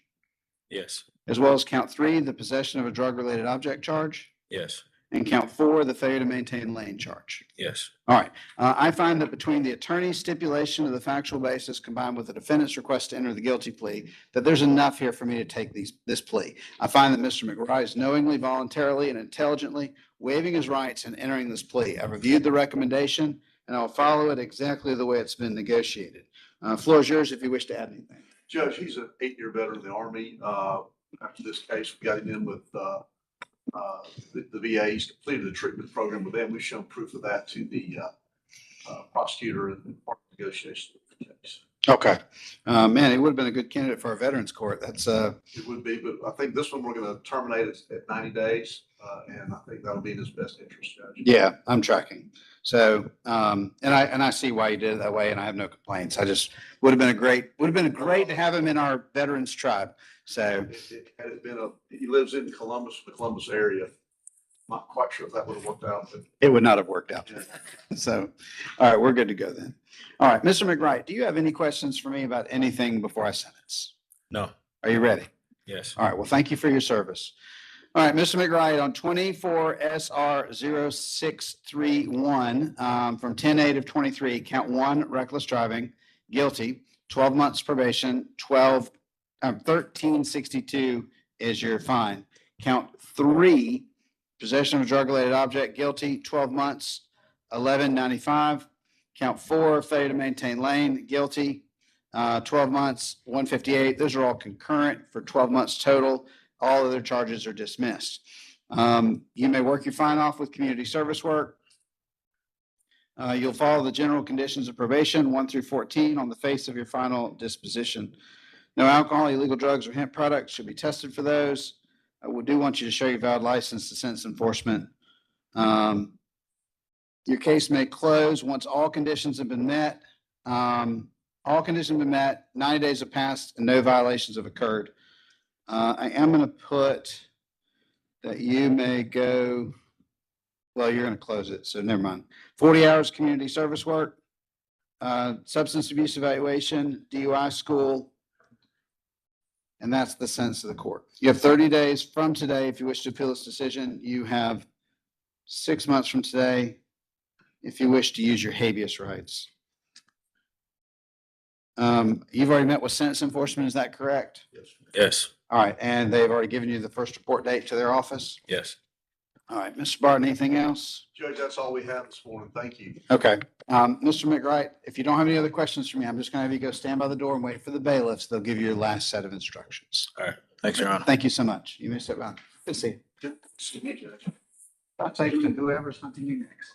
Yes. as well as count 3, the possession of a drug-related object charge, Yes. and count 4, the failure to maintain lane charge? Yes. All right. I find that between the attorney's stipulation of the factual basis combined with the defendant's request to enter the guilty plea, that there's enough here for me to take this plea. I find that Mr. McWright is knowingly, voluntarily, and intelligently waiving his rights and entering this plea. I reviewed the recommendation and I'll follow it exactly the way it's been negotiated. Floor is yours if you wish to add anything. Judge, he's an 8-year veteran of the Army. After this case, we got him in with the VA. He's completed the treatment program with them. We've shown proof of that to the prosecutor and part of the negotiation of the case. Okay. Man, he would have been a good candidate for our veterans court. That's It would be, but I think this one, we're going to terminate it at 90 days. And I think that'll be in his best interest, Judge. yeah, I'm tracking. So, and I see why you did it that way and I have no complaints. I just would have been great to have him in our veterans tribe. So, Had it been he lives in Columbus, the Columbus area. Not quite sure if that would have worked out, but it would not have worked out. So, all right, we're good to go then. All right, Mr. McWright, do you have any questions for me about anything before I sentence? No. Are you ready? Yes. All right, well, thank you for your service. All right, Mr. McWright, on 24 SR 0631, from 10/8/23, count 1, reckless driving, guilty, 12 months probation, 1362 is your fine. Count 3, possession of a drug-related object, guilty, 12 months, 1195. Count 4, failure to maintain lane, guilty, 12 months, 158. Those are all concurrent for 12 months total. All other charges are dismissed. You may work your fine off with community service work. You'll follow the general conditions of probation 1 through 14 on the face of your final disposition. No alcohol, illegal drugs, or hemp products should be tested for those. We do want you to show your valid license to sentence enforcement. Your case may close once all conditions have been met. All conditions have been met, 90 days have passed, and no violations have occurred. I am going to put that you may go, well, you're going to close it, so never mind. 40 hours community service work, substance abuse evaluation, DUI school, and that's the sentence of the court. You have 30 days from today if you wish to appeal this decision. You have 6 months from today if you wish to use your habeas rights. You've already met with sentence enforcement, is that correct? yes. Yes. All right, and they've already given you the first report date to their office? Yes. All right, Mr. Barton, anything else? Judge, that's all we have this morning. Thank you. Okay, Mr. McWright, if you don't have any other questions for me, I'm just gonna have you go stand by the door and wait for the bailiffs. They'll give you your last set of instructions. All right. Thanks, Your Honor. Thank you so much. You may sit down. Good to see you. I'll take to whoever's hunting you next.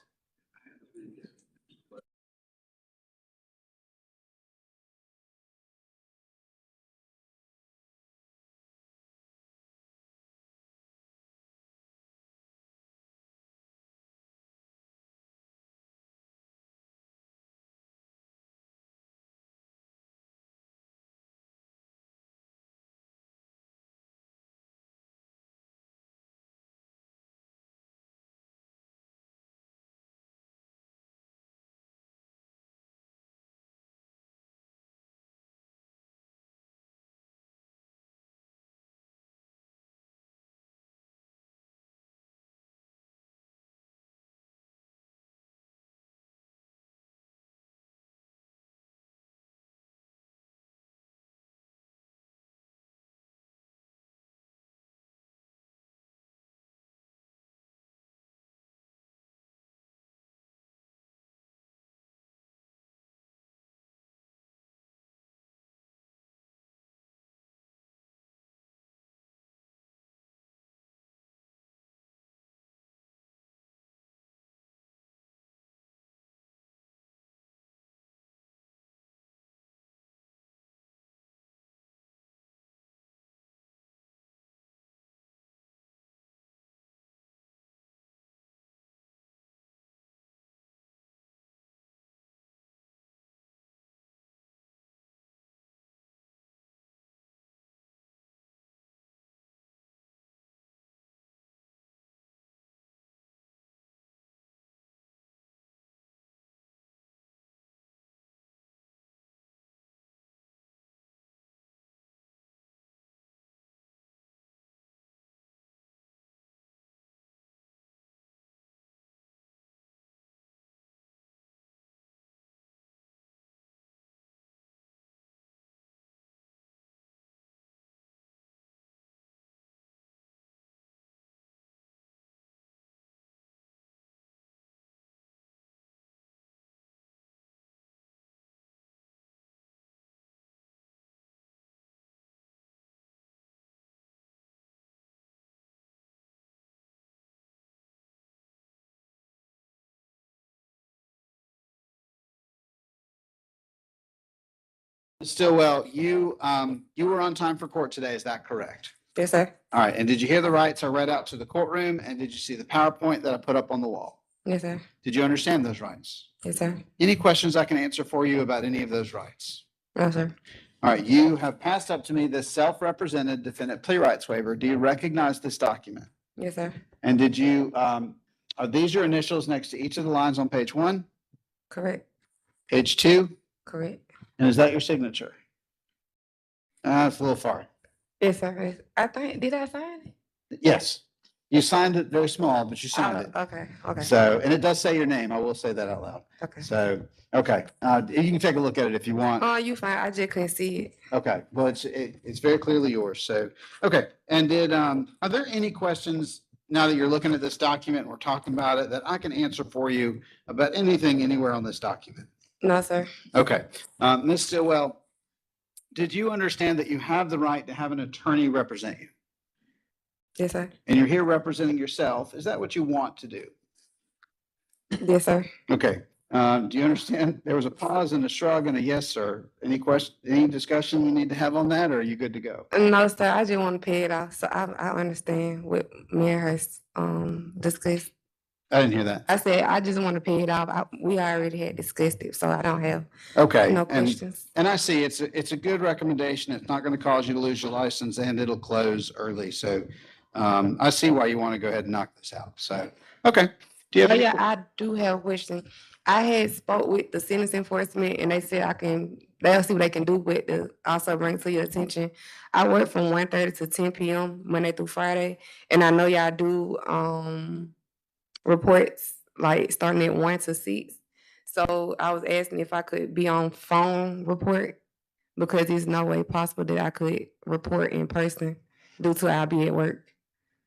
Stillwell, you were on time for court today, is that correct? Yes, sir. All right, and did you hear the rights I read out to the courtroom, and did you see the PowerPoint that I put up on the wall? Yes, sir. Did you understand those rights? Yes, sir. Any questions I can answer for you about any of those rights? No, sir. All right, you have passed up to me this self-represented defendant plea rights waiver. Do you recognize this document? Yes, sir. And did you, are these your initials next to each of the lines on page 1, Correct. page 2? Correct. And is that your signature? It's a little far. Yes, sir. I think, did I sign it? Yes, you signed it very small, but you signed it. Okay, okay. So, and it does say your name. I will say that out loud. Okay. So, okay, you can take a look at it if you want. Oh, you fine. I just couldn't see it. Okay, well, it's very clearly yours. So, okay. And are there any questions now that you're looking at this document, and we're talking about it, that I can answer for you about anything anywhere on this document? No, sir. Okay, Ms. Stillwell, did you understand that you have the right to have an attorney represent you? Yes, sir. And you're here representing yourself. Is that what you want to do? Yes, sir. Okay. Do you understand? There was a pause and a shrug and a yes, sir. Any question, any discussion you need to have on that, or are you good to go? No, sir. I just want to pay it off. So I understand what me and her discussed. I didn't hear that. I said, I just want to pay it off. We already had discussed it, so I don't have Okay. no questions. And I see it's a good recommendation. It's not going to cause you to lose your license, and it'll close early. So I see why you want to go ahead and knock this out. So, okay. Do you have Oh, any? yeah, I do have a question. I had spoke with the sentence enforcement and they said they'll see what they can do with the, also bring to your attention. I work from 1:30 to 10 p.m. Monday through Friday. And I know y'all do reports like starting at 1 to 6. So I was asking if I could be on phone report because there's no way possible that I could report in person due to I'll be at work.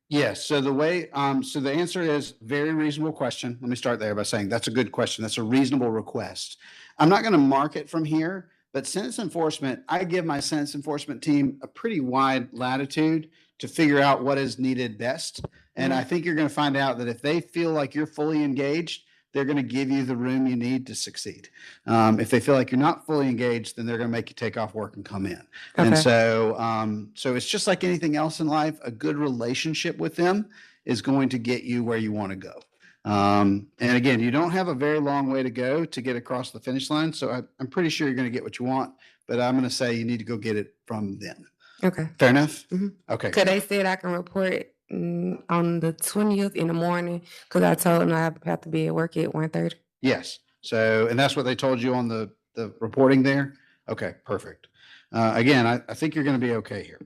Yes. So the answer is very reasonable question. Let me start there by saying that's a good question. That's a reasonable request. I'm not going to mark it from here, But sentence enforcement, I give my sentence enforcement team a pretty wide latitude to figure out what is needed best. And I think you're going to find out that if they feel like you're fully engaged, they're going to give you the room you need to succeed. If they feel like you're not fully engaged, then they're going to make you take off work and come in. And Okay. so it's just like anything else in life. A good relationship with them is going to get you where you want to go. And again, you don't have a very long way to go to get across the finish line. So I'm pretty sure you're going to get what you want, but I'm going to say you need to go get it from them. Okay. Fair enough? Mhm. Okay. Cause they said I can report on the 20th in the morning, cause I told them I have to be at work at 1:30. Yes. So, and that's what they told you on the reporting there? Okay, perfect. Again, I think you're going to be okay here.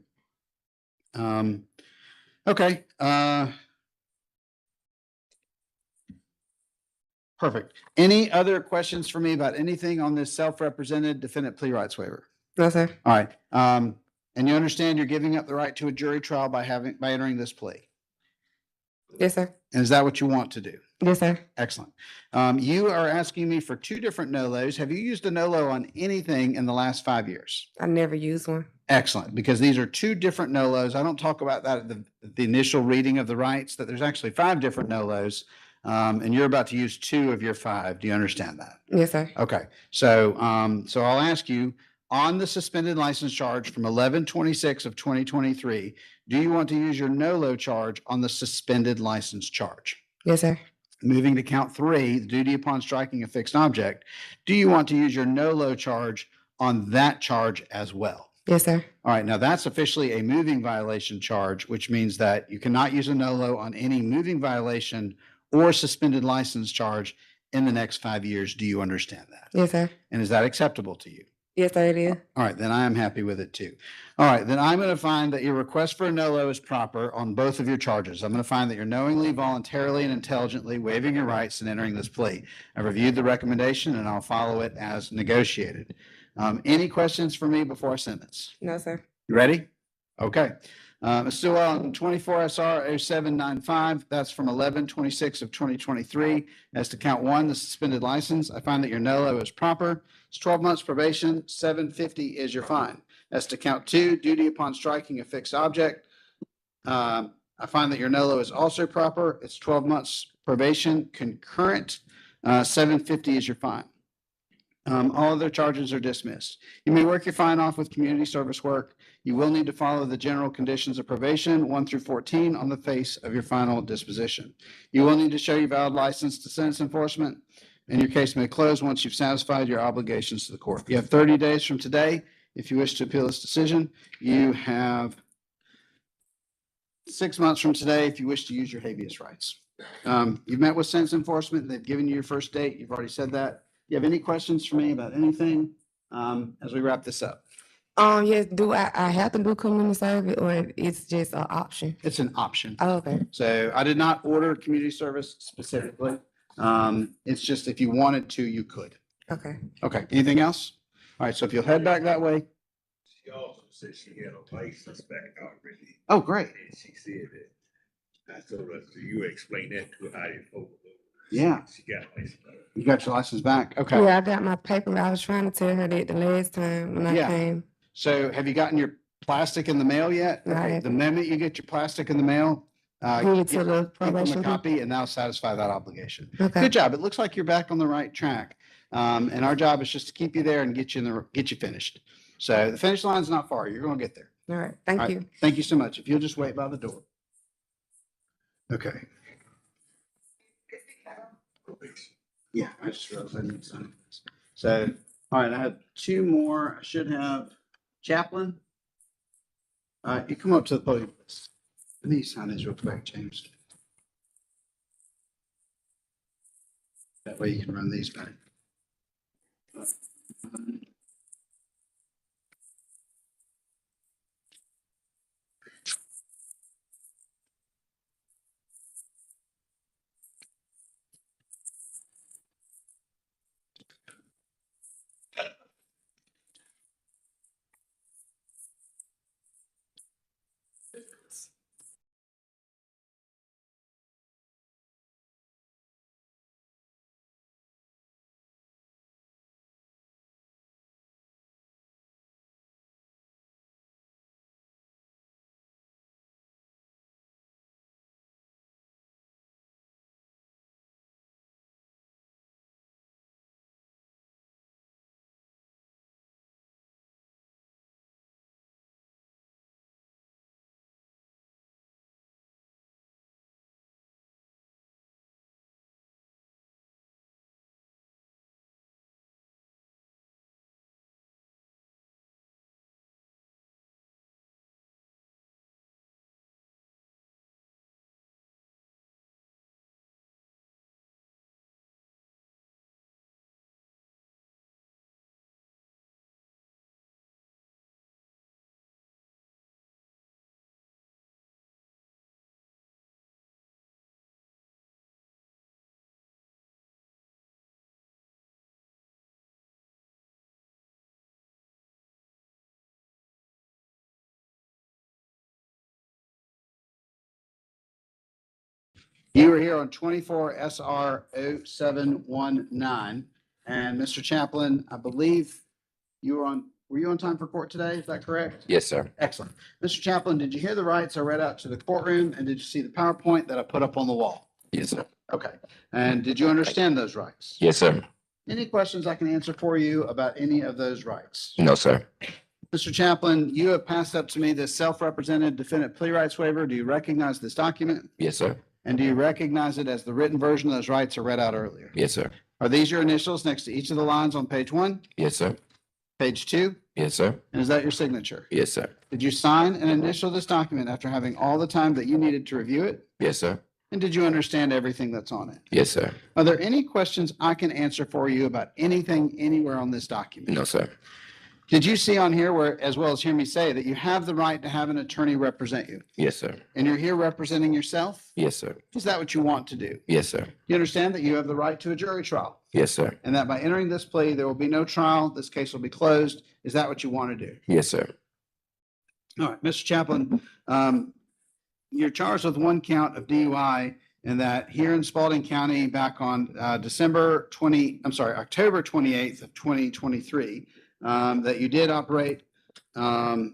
Okay. Perfect. Any other questions for me about anything on this self-represented defendant plea rights waiver? No, sir. All right. And you understand you're giving up the right to a jury trial by entering this plea? Yes, sir. And is that what you want to do? Yes, sir. Excellent. You are asking me for 2 different NOLOs. Have you used a NOLO on anything in the last 5 years? I never used one. Excellent, because these are 2 different NOLOs. I don't talk about that at the initial reading of the rights, that there's actually 5 different NOLOs. And you're about to use 2 of your 5. Do you understand that? Yes, sir. Okay, so I'll ask you, on the suspended license charge from 11/26 of 2023, do you want to use your NOLO charge on the suspended license charge? Yes, sir. Moving to count 3, the duty upon striking a fixed object, do you want to use your NOLO charge on that charge as well? Yes, sir. All right, now that's officially a moving violation charge, which means that you cannot use a NOLO on any moving violation or suspended license charge in the next 5 years. Do you understand that? Yes, sir. And is that acceptable to you? Yes, sir, it is. All right, then I am happy with it too. All right, then I'm going to find that your request for a NOLO is proper on both of your charges. I'm going to find that you're knowingly, voluntarily, and intelligently waiving your rights and entering this plea. I've reviewed the recommendation and I'll follow it as negotiated. Any questions for me before I sentence? No, sir. You ready? Okay. Still on 24 SR 0795, that's from 11/26 of 2023. As to count 1, the suspended license, I find that your NOLO is proper. It's 12 months probation, $750 is your fine. As to count 2, duty upon striking a fixed object, I find that your NOLO is also proper. It's 12 months probation, concurrent, $750 is your fine. All other charges are dismissed. You may work your fine off with community service work. You will need to follow the general conditions of probation 1 through 14 on the face of your final disposition. You will need to show your valid license to sentence enforcement, and your case may close once you've satisfied your obligations to the court. You have 30 days from today if you wish to appeal this decision. You have 6 months from today if you wish to use your habeas rights. You've met with sentence enforcement. They've given you your first date. You've already said that. You have any questions for me about anything as we wrap this up? Yes, do I have to do community service or it's just an option? It's an option. Oh, okay. So I did not order community service specifically. It's just if you wanted to, you could. Okay. Okay, anything else? All right, so if you'll head back that way. She also said she had a license back already. Oh, great. And she said that, I told her, so you explain that to her, how you overload. Yeah. She got a license. You got your license back? Okay. Yeah, I got my paper. I was trying to tell her that the last time when I Yeah. came. So have you gotten your plastic in the mail yet? No, I Okay, the haven't. moment you get your plastic in the mail, Give it to the give them probation a people. copy and that'll satisfy that obligation. Okay. Good job. It looks like you're back on the right track. And our job is just to keep you there and get you finished. So the finish line's not far. You're going to get there. All right. All Thank right. you. Thank you so much. If you'll just wait by the door. Okay. Yeah, I just realized I need some. So, all right, I have 2 more. I should have Chaplain. You come up to the podium. Let me sign these real quick, James. That way you can run these back. You were here on 24 SR 0719. And Mr. Chaplain, I believe were you on time for court today? Is that correct? Yes, sir. Excellent. Mr. Chaplain, did you hear the rights I read out to the courtroom? And did you see the PowerPoint that I put up on the wall? Yes, sir. Okay. And did you understand those rights? Yes, sir. Any questions I can answer for you about any of those rights? No, sir. Mr. Chaplain, you have passed up to me this self-represented defendant plea rights waiver. Do you recognize this document? Yes, sir. And do you recognize it as the written version of those rights I read out earlier? Yes, sir. Are these your initials next to each of the lines on page 1, Yes, sir. page 2? Yes, sir. And is that your signature? Yes, sir. Did you sign and initial this document after having all the time that you needed to review it? Yes, sir. And did you understand everything that's on it? Yes, sir. Are there any questions I can answer for you about anything anywhere on this document? No, sir. Did you see on here where, as well as hear me say, that you have the right to have an attorney represent you? Yes, sir. And you're here representing yourself? Yes, sir. Is that what you want to do? Yes, sir. You understand that you have the right to a jury trial Yes, sir. and that by entering this plea, there will be no trial. This case will be closed. Is that what you want to do? Yes, sir. All right, Mr. Chaplain, you're charged with one count of DUI and that here in Spalding County back on October 28th of 2023, that you did operate a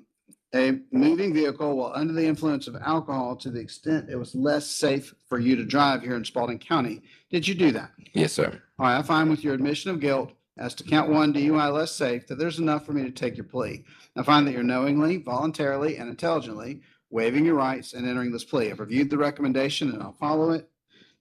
moving vehicle while under the influence of alcohol to the extent it was less safe for you to drive here in Spalding County. Did you do that? Yes, sir. All right, I find with your admission of guilt as to count 1 DUI less safe that there's enough for me to take your plea. I find that you're knowingly, voluntarily, and intelligently waiving your rights and entering this plea. I've reviewed the recommendation and I'll follow it.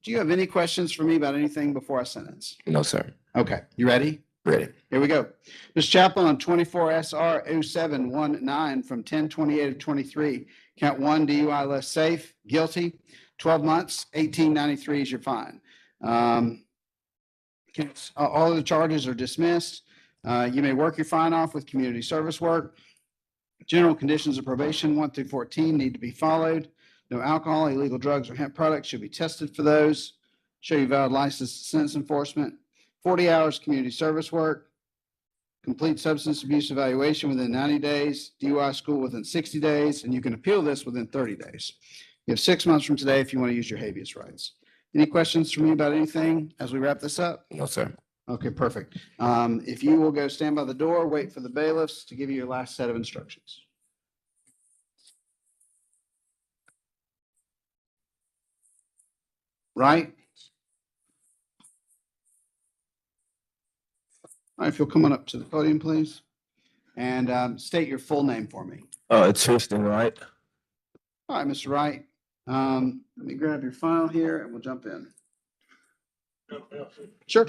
Do you have any questions for me about anything before I sentence? No, sir. Okay, you ready? Ready. Here we go. Mr. Chaplain, on 24 SR 0719 from 10/28 of 23, count 1 DUI less safe, guilty, 12 months, 1893 is your fine. All of the charges are dismissed. You may work your fine off with community service work. General conditions of probation 1 through 14 need to be followed. No alcohol, illegal drugs, or hemp products should be tested for those. Show your valid license to sentence enforcement. 40 hours community service work. Complete substance abuse evaluation within 90 days. DUI school within 60 days. And you can appeal this within 30 days. You have 6 months from today if you want to use your habeas rights. Any questions for me about anything as we wrap this up? No, sir. Okay, perfect. If you will go stand by the door, wait for the bailiffs to give you your last set of instructions. Right? All right, if you'll come on up to the podium, please, and state your full name for me. It's Houston, right? All right, Mr. Wright. Let me grab your file here and we'll jump in. Sure.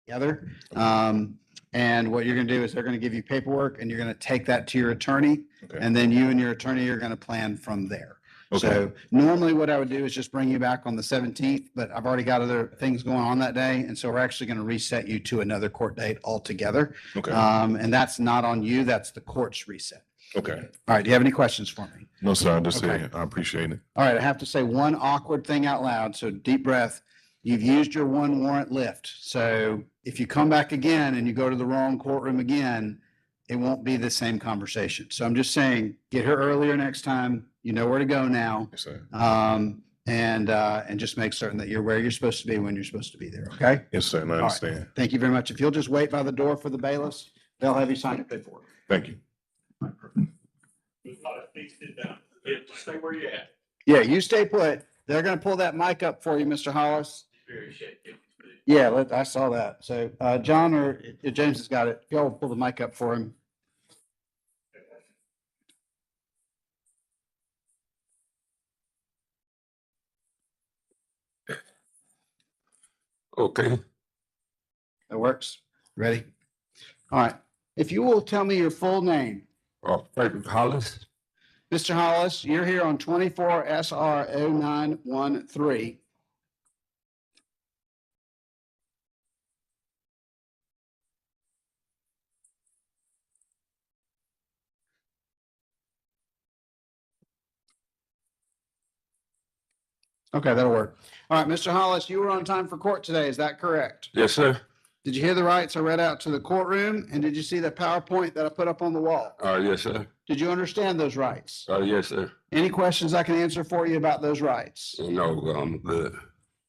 together. And what you're gonna do is they're gonna give you paperwork and you're gonna take that to your attorney. Okay. And then you and your attorney are gonna plan from there. Okay. So normally what I would do is just bring you back on the 17th, but I've already got other things going on that day. And so we're actually gonna reset you to another court date altogether. Okay. And that's not on you, that's the court's reset. Okay. All right, do you have any questions for me? No, sir. Just Okay. I appreciate it. All right, I have to say one awkward thing out loud, so deep breath. You've used your one warrant lift, so if you come back again and you go to the wrong courtroom again, it won't be the same conversation. So I'm just saying, get here earlier next time. You know where to go now. Yes, sir. And just make certain that you're where you're supposed to be when you're supposed to be there, okay? Yes, sir. And I All right. understand. Thank you very much. If you'll just wait by the door for the bailiffs, they'll have you sign your paperwork. Thank you. Stay where you at. Yeah, you stay put. They're gonna pull that mic up for you, Mr. Hollis. Very shaky. Yeah, I saw that. So, John or James has got it. Y'all pull the mic up for him. Okay. That works. Ready? All right. If you will tell me your full name. Frederick Hollis. Mr. Hollis, you're here on 24 SR 0913. Okay, that'll work. All right, Mr. Hollis, you were on time for court today. Is that correct? Yes, sir. Did you hear the rights I read out to the courtroom? And did you see the PowerPoint that I put up on the wall? Yes, sir. Did you understand those rights? Yes, sir. Any questions I can answer for you about those rights? No, I'm good.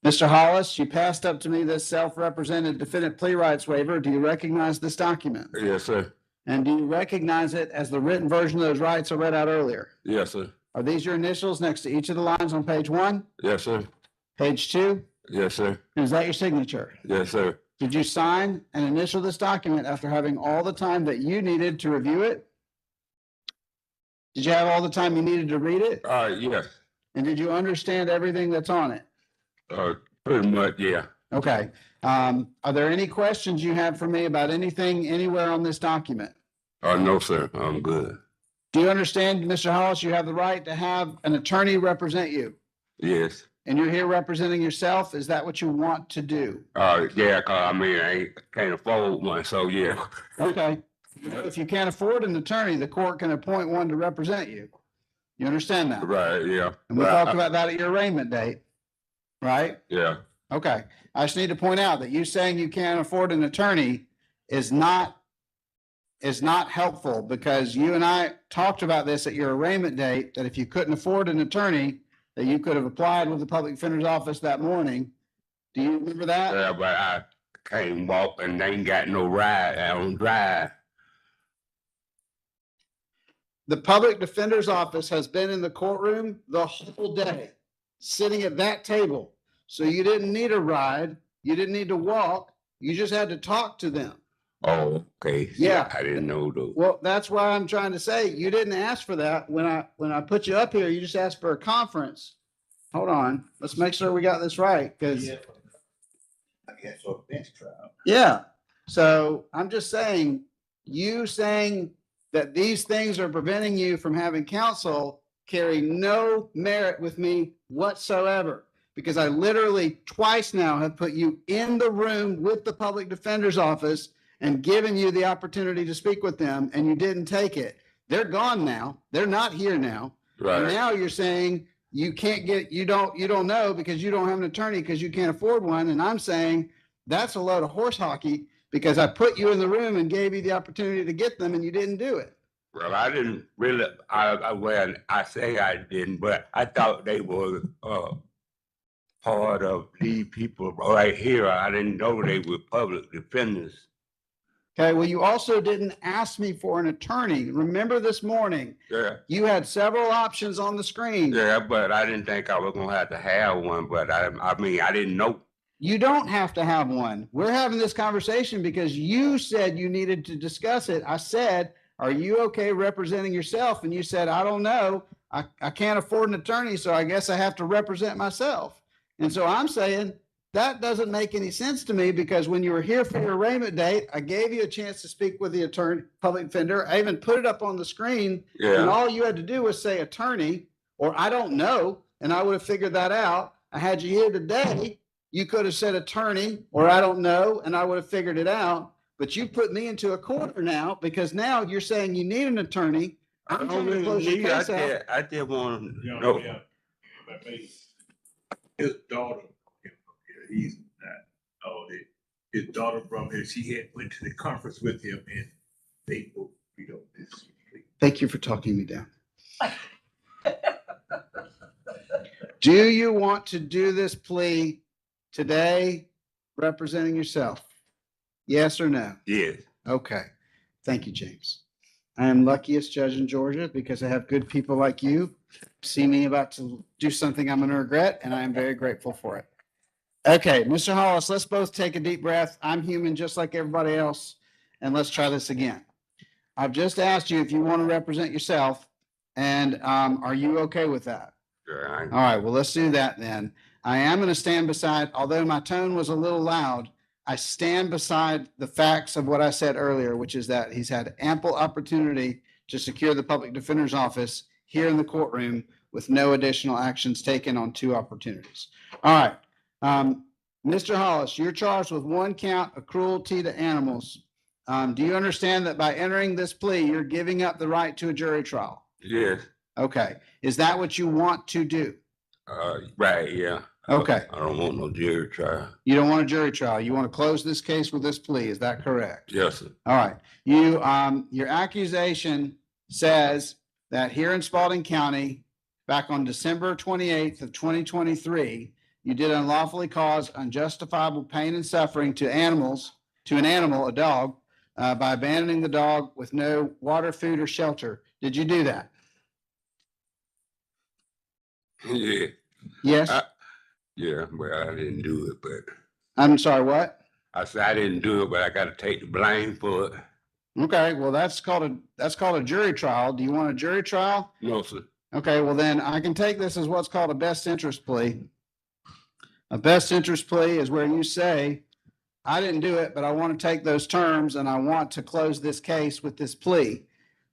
Mr. Hollis, you passed up to me this self-represented defendant plea rights waiver. Do you recognize this document? Yes, sir. And do you recognize it as the written version of those rights I read out earlier? Yes, sir. Are these your initials next to each of the lines on page 1? Yes, sir. Page 2? Yes, sir. Is that your signature? Yes, sir. Did you sign and initial this document after having all the time that you needed to review it? Did you have all the time you needed to read it? Yes. And did you understand everything that's on it? Pretty much, yeah. Okay. Are there any questions you have for me about anything anywhere on this document? No, sir. I'm good. Do you understand, Mr. Hollis, you have the right to have an attorney represent you? Yes. And you're here representing yourself? Is that what you want to do? Yeah, 'cause I mean, can't afford one, so yeah. Okay. If you can't afford an attorney, the court can appoint one to represent you. You understand that? Right, yeah. And we talked about that at your arraignment date, right? Yeah. Okay. I just need to point out that you saying you can't afford an attorney is not helpful, because you and I talked about this at your arraignment date, that if you couldn't afford an attorney, that you could have applied with the public defender's office that morning. Do you remember that? Yeah, but I can't walk and they ain't got no ride. I don't drive. The public defender's office has been in the courtroom the whole day, sitting at that table. So you didn't need a ride. You didn't need to walk. You just had to talk to them. Oh, okay. Yeah. I didn't know though. Well, that's why I'm trying to say, you didn't ask for that. When I put you up here, you just asked for a conference. Hold on. Let's make sure we got this right, because I guess for a bench trial. yeah. So I'm just saying, you saying that these things are preventing you from having counsel carry no merit with me whatsoever, because I literally twice now have put you in the room with the public defender's office and given you the opportunity to speak with them, and you didn't take it. They're gone now. They're not here now. And Right. now you're saying you can't get, you don't know because you don't have an attorney because you can't afford one. And I'm saying that's a load of horse hockey, because I put you in the room and gave you the opportunity to get them and you didn't do it. Well, I didn't really, well, I say I didn't, but I thought they were, part of these people right here. I didn't know they were public defenders. Okay, well, you also didn't ask me for an attorney. Remember this morning, Yeah. you had several options on the screen. Yeah, but I didn't think I was gonna have to have one, but I mean, I didn't know. You don't have to have one. We're having this conversation because you said you needed to discuss it. I said, are you okay representing yourself? And you said, I don't know. I can't afford an attorney, so I guess I have to represent myself. And so I'm saying, that doesn't make any sense to me because when you were here for your arraignment date, I gave you a chance to speak with the attorney, public defender. I even put it up on the screen. And Yeah, all you had to do was say attorney, or I don't know, and I would have figured that out. I had you here today. You could have said attorney, or I don't know, and I would have figured it out. But you put me into a corner now because now you're saying you need an attorney. I I'm don't trying to really close your need, I case out. just, I just want to You know, know. yeah, if I may, his daughter, he's not, oh, his daughter from here, she had went to the conference with him and they both, this. Thank you for talking me down. Do you want to do this plea today, representing yourself? Yes or no? Yes, Okay. Thank you, James. I am luckiest judge in Georgia because I have good people like you. See me about to do something I'm going to regret, and I am very grateful for it. Okay, Mr. Hollis, let's both take a deep breath. I'm human just like everybody else, and let's try this again. I've just asked you if you want to represent yourself, and are you okay with that? sure, All right, well, let's do that then. I am going to stand beside, although my tone was a little loud, I stand beside the facts of what I said earlier, which is that he's had ample opportunity to secure the public defender's office here in the courtroom with no additional actions taken on 2 opportunities. All right. Mr. Hollis, you're charged with 1 count of cruelty to animals. Do you understand that by entering this plea, you're giving up the right to a jury trial? yes, Okay. Is that what you want to do? right, yeah. Okay. I don't want no jury trial. You don't want a jury trial. You want to close this case with this plea. Is that correct? Yes, sir. All right. You, your accusation says that here in Spalding County, back on December 28th of 2023, you did unlawfully cause unjustifiable pain and suffering to animals, to an animal, a dog, by abandoning the dog with no water, food, or shelter. Did you do that? Yeah, Yes? yeah, but I didn't do it, but I'm sorry, what? I said I didn't do it, but I gotta take the blame for it. Okay, well, that's called a jury trial. Do you want a jury trial? No, sir. Okay, well then I can take this as what's called a best interest plea. A best interest plea is where you say, I didn't do it, but I want to take those terms and I want to close this case with this plea.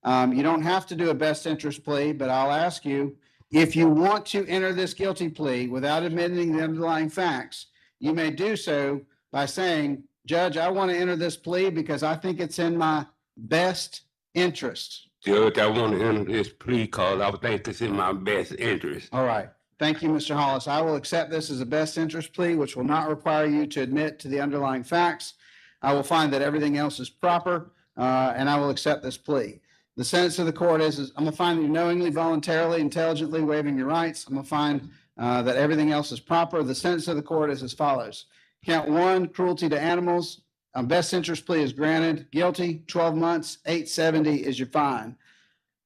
You don't have to do a best interest plea, but I'll ask you, if you want to enter this guilty plea without admitting the underlying facts, you may do so by saying, Judge, I want to enter this plea because I think it's in my best interest. Judge, I want to enter this plea cause I think it's in my best interest. All right. Thank you, Mr. Hollis. I will accept this as a best interest plea, which will not require you to admit to the underlying facts. I will find that everything else is proper, and I will accept this plea. The sentence of the court is I'm gonna find that you're knowingly, voluntarily, intelligently waiving your rights. I'm gonna find that everything else is proper. The sentence of the court is as follows. Count 1, cruelty to animals. Best interest plea is granted. Guilty, 12 months, 870 is your fine.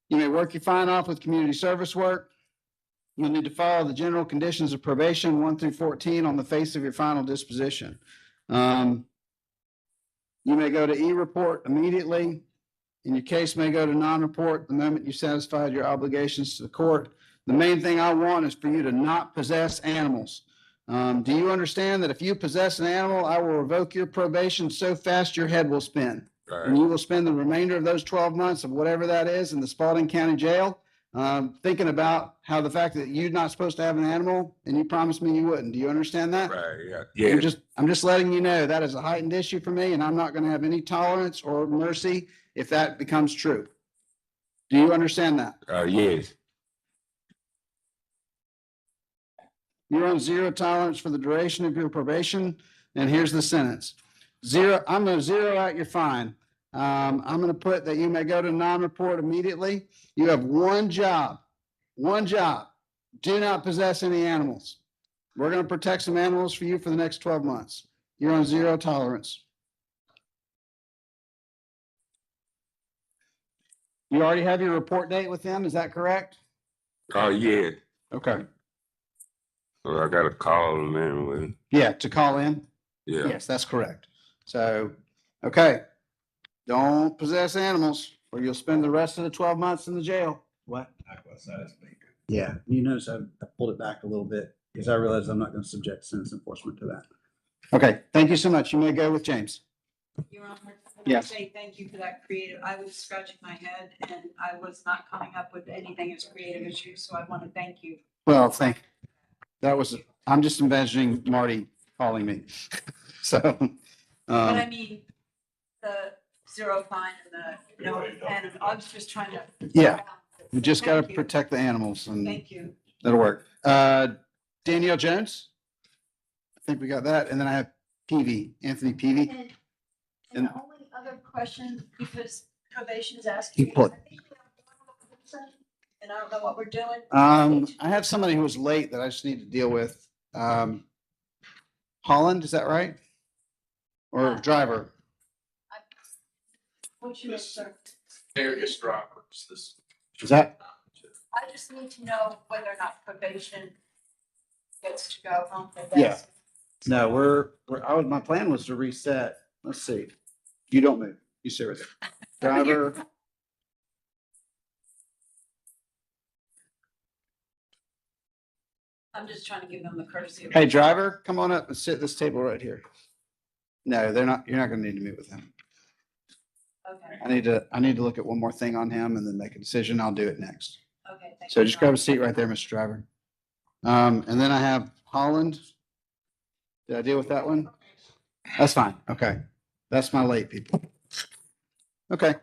You may work your fine off with community service work. You'll need to follow the general conditions of probation 1 through 14 on the face of your final disposition. You may go to e-report immediately, and your case may go to non-report the moment you satisfied your obligations to the court. The main thing I want is for you to not possess animals. Do you understand that if you possess an animal, I will revoke your probation so fast your head will spin? And you will spend the remainder of those 12 months of whatever that is in the Spalding County Jail, thinking about how the fact that you're not supposed to have an animal and you promised me you wouldn't. Do you understand that? Right, yeah. Yeah. I'm just letting you know that is a heightened issue for me, and I'm not going to have any tolerance or mercy if that becomes true. Do you understand that? Yes. You're on 0 tolerance for the duration of your probation, and here's the sentence. I'm going to zero out your fine. I'm going to put that you may go to non-report immediately. You have one job. Do not possess any animals. We're going to protect some animals for you for the next 12 months. You're on 0 tolerance. You already have your report date with them, is that correct? Oh, yeah. Okay. Well, I gotta call them anyway. Yeah, to call in? Yeah. Yes, that's correct. So, okay. Don't possess animals or you'll spend the rest of the 12 months in the jail. What? Yeah, you notice I pulled it back a little bit because I realized I'm not going to subject sentence enforcement to that. Okay, thank you so much. You may go with James. Your Honor, I want Yes. to say thank you for that creative. I was scratching my head and I was not coming up with anything as creative as you, so I want to thank you. Well, I'm just imagining Marty calling me. So, But I um, mean, the zero fine and the, and I was just trying to. Yeah. we just got Thank to you. protect the animals and Thank you. that'll work. Danielle Jones? I think we got that. And then I have Peavy, Anthony Peavy. And the only other question, because probation's asking. Keep put. And I don't know what we're doing. I have somebody who was late that I just need to deal with. Holland, is that right? Or driver? What's your name, sir? Various drivers, this. Is that? I just need to know whether or not probation gets to go home. Yeah. No, my plan was to reset. Let's see. You don't move. You stay right there. Driver. I'm just trying to give them the courtesy. Hey, driver, come on up and sit at this table right here. No, you're not gonna need to meet with him. Okay, I need to look at one more thing on him and then make a decision. I'll do it next. okay. thank So you. just grab a seat right there, Mr. Driver. And then I have Holland. Did I deal with that one? That's fine. Okay. That's my late people. Okay.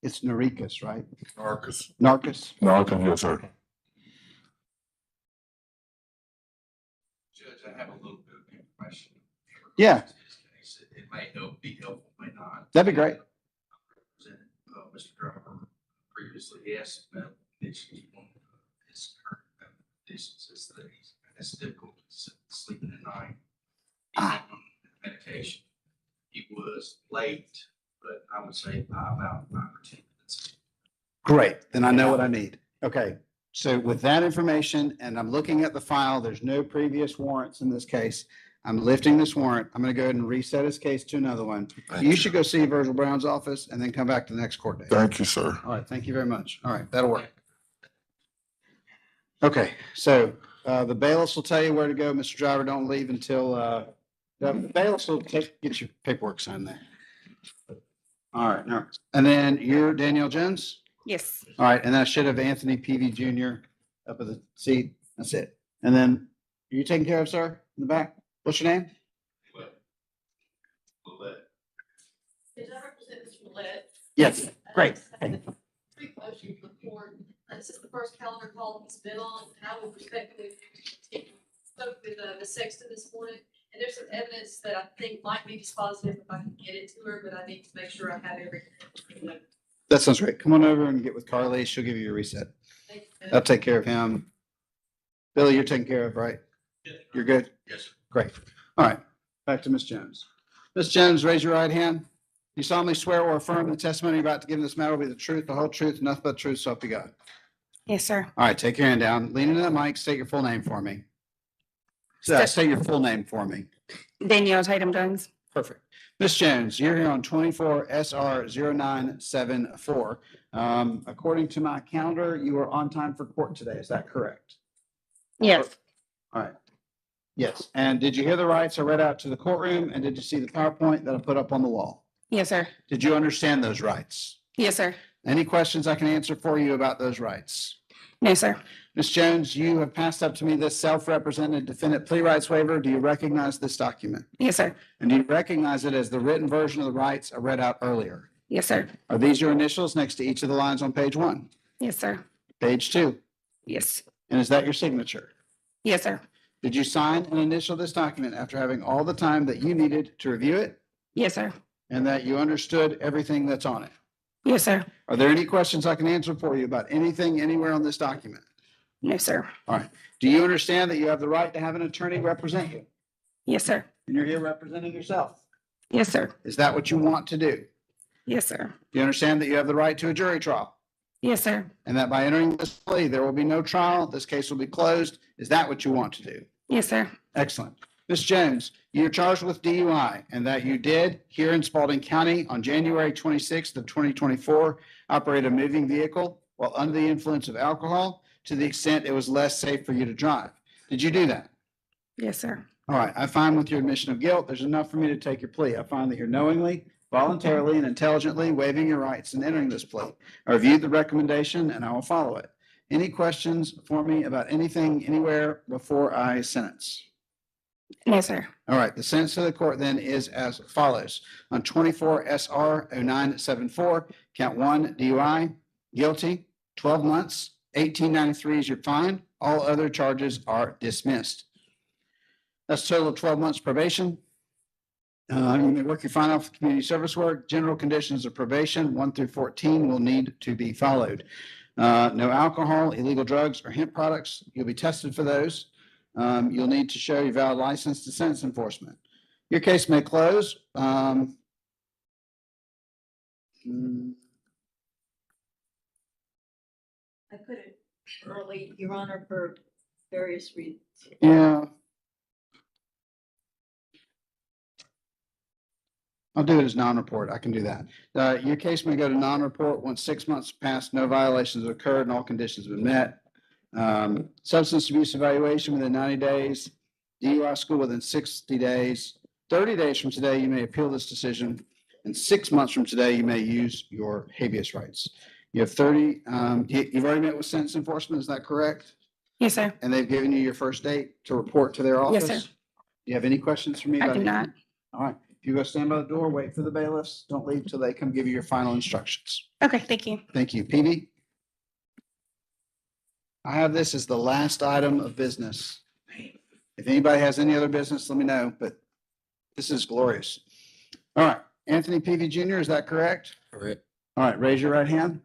It's Naricus, right? Marcus. Narcus? Marcus, yes, sir. Judge, I have a little bit of information. Yeah. It may be helpful, may not. That'd be great. Represented, Mr. Driver previously, he has medical conditions. One of his current medical conditions is that he's has difficulty sleeping at night. He's on medication. He was late, but I would say by about 5 or 10 minutes. Great. Then I know what I need. Okay. So with that information, and I'm looking at the file, there's no previous warrants in this case. I'm lifting this warrant. I'm going to go ahead and reset his case to another one. You should go see Virgil Brown's office and then come back to the next court date. Thank you, sir. All right. Thank you very much. All right. That'll work. Okay. So the bailiffs will tell you where to go. Mr. Driver, don't leave until the bailiffs will get your paperwork signed there. All right. No. And then you're Danielle Jones? Yes. All right. And then I should have Anthony Peavy Jr. up at the seat. That's it. And then are you taken care of, sir, in the back? What's your name? Did I represent Mr. Willett? Yes. Great. Three motions before, this is the first calendar call he's been on, and I would respectfully spoke with Ms. Sexton this morning, and there's some evidence that I think might be dispositive if I can get it to her, but I need to make sure I have everything. That sounds great. Come on over and get with Carly. She'll give you your reset. Thank you. I'll take care of him. Billy, you're taken care of, right? You're good? Yes, sir. Great. All right. Back to Ms. Jones. Ms. Jones, raise your right hand. You solemnly swear or affirm the testimony you're about to give in this matter will be the truth, the whole truth, nothing but the truth, so help you God. Yes, sir. All right, take your hand down. Lean into the mic. State your full name for me. State your full name for me. Danielle Tatum Jones. Perfect. Ms. Jones, you're here on 24 SR 0974. According to my calendar, you are on time for court today. Is that correct? Yes. All right. Yes. And did you hear the rights I read out to the courtroom? And did you see the PowerPoint that I put up on the wall? Yes, sir. Did you understand those rights? Yes, sir. Any questions I can answer for you about those rights? No, sir. Ms. Jones, you have passed up to me this self-represented defendant plea rights waiver. Do you recognize this document? Yes, sir. And do you recognize it as the written version of the rights I read out earlier? Yes, sir. Are these your initials next to each of the lines on page 1? Yes, sir. Page 2? Yes. And is that your signature? Yes, sir. Did you sign and initial this document after having all the time that you needed to review it Yes, sir. and that you understood everything that's on it? Yes, sir. Are there any questions I can answer for you about anything anywhere on this document? No, sir. All right. Do you understand that you have the right to have an attorney represent you? Yes, sir. And you're here representing yourself? Yes, sir. Is that what you want to do? Yes, sir. Do you understand that you have the right to a jury trial? Yes, sir. And that by entering this plea, there will be no trial. This case will be closed. Is that what you want to do? Yes, sir. Excellent. Ms. Jones, you're charged with DUI and that you did here in Spalding County on January 26th of 2024, operate a moving vehicle while under the influence of alcohol, to the extent it was less safe for you to drive. Did you do that? Yes, sir. All right, I find with your admission of guilt, there's enough for me to take your plea. I find that you're knowingly, voluntarily, and intelligently waiving your rights and entering this plea. I reviewed the recommendation and I will follow it. Any questions for me about anything, anywhere before I sentence? No, sir. All right, the sentence of the court then is as follows. On 24 SR 0974, count 1 DUI, guilty, 12 months, 1893 is your fine. All other charges are dismissed. That's a total of 12 months probation. You may work your fine off with community service work. General conditions of probation 1 through 14 will need to be followed. No alcohol, illegal drugs, or hemp products. You'll be tested for those. You'll need to show your valid license to sentence enforcement. Your case may close. I put it early, Your Honor, for various reasons. Yeah. I'll do it as non-report. I can do that. Your case may go to non-report once 6 months passed, no violations have occurred, and all conditions have been met. Substance abuse evaluation within 90 days, DUI school within 60 days. 30 days from today, you may appeal this decision, and 6 months from today, you may use your habeas rights. You have 30, you've already met with sentence enforcement, is that correct? Yes, sir. And they've given you your first date to report to their office? Yes, sir. Do you have any questions for me? I about do anything? not. All right, if you go stand by the door, wait for the bailiffs, don't leave till they come give you your final instructions. Okay, thank you. Thank you. PB? I have this as the last item of business. If anybody has any other business, let me know, but this is glorious. All right, Anthony PV Jr., is that correct? Correct. All right, raise your right hand.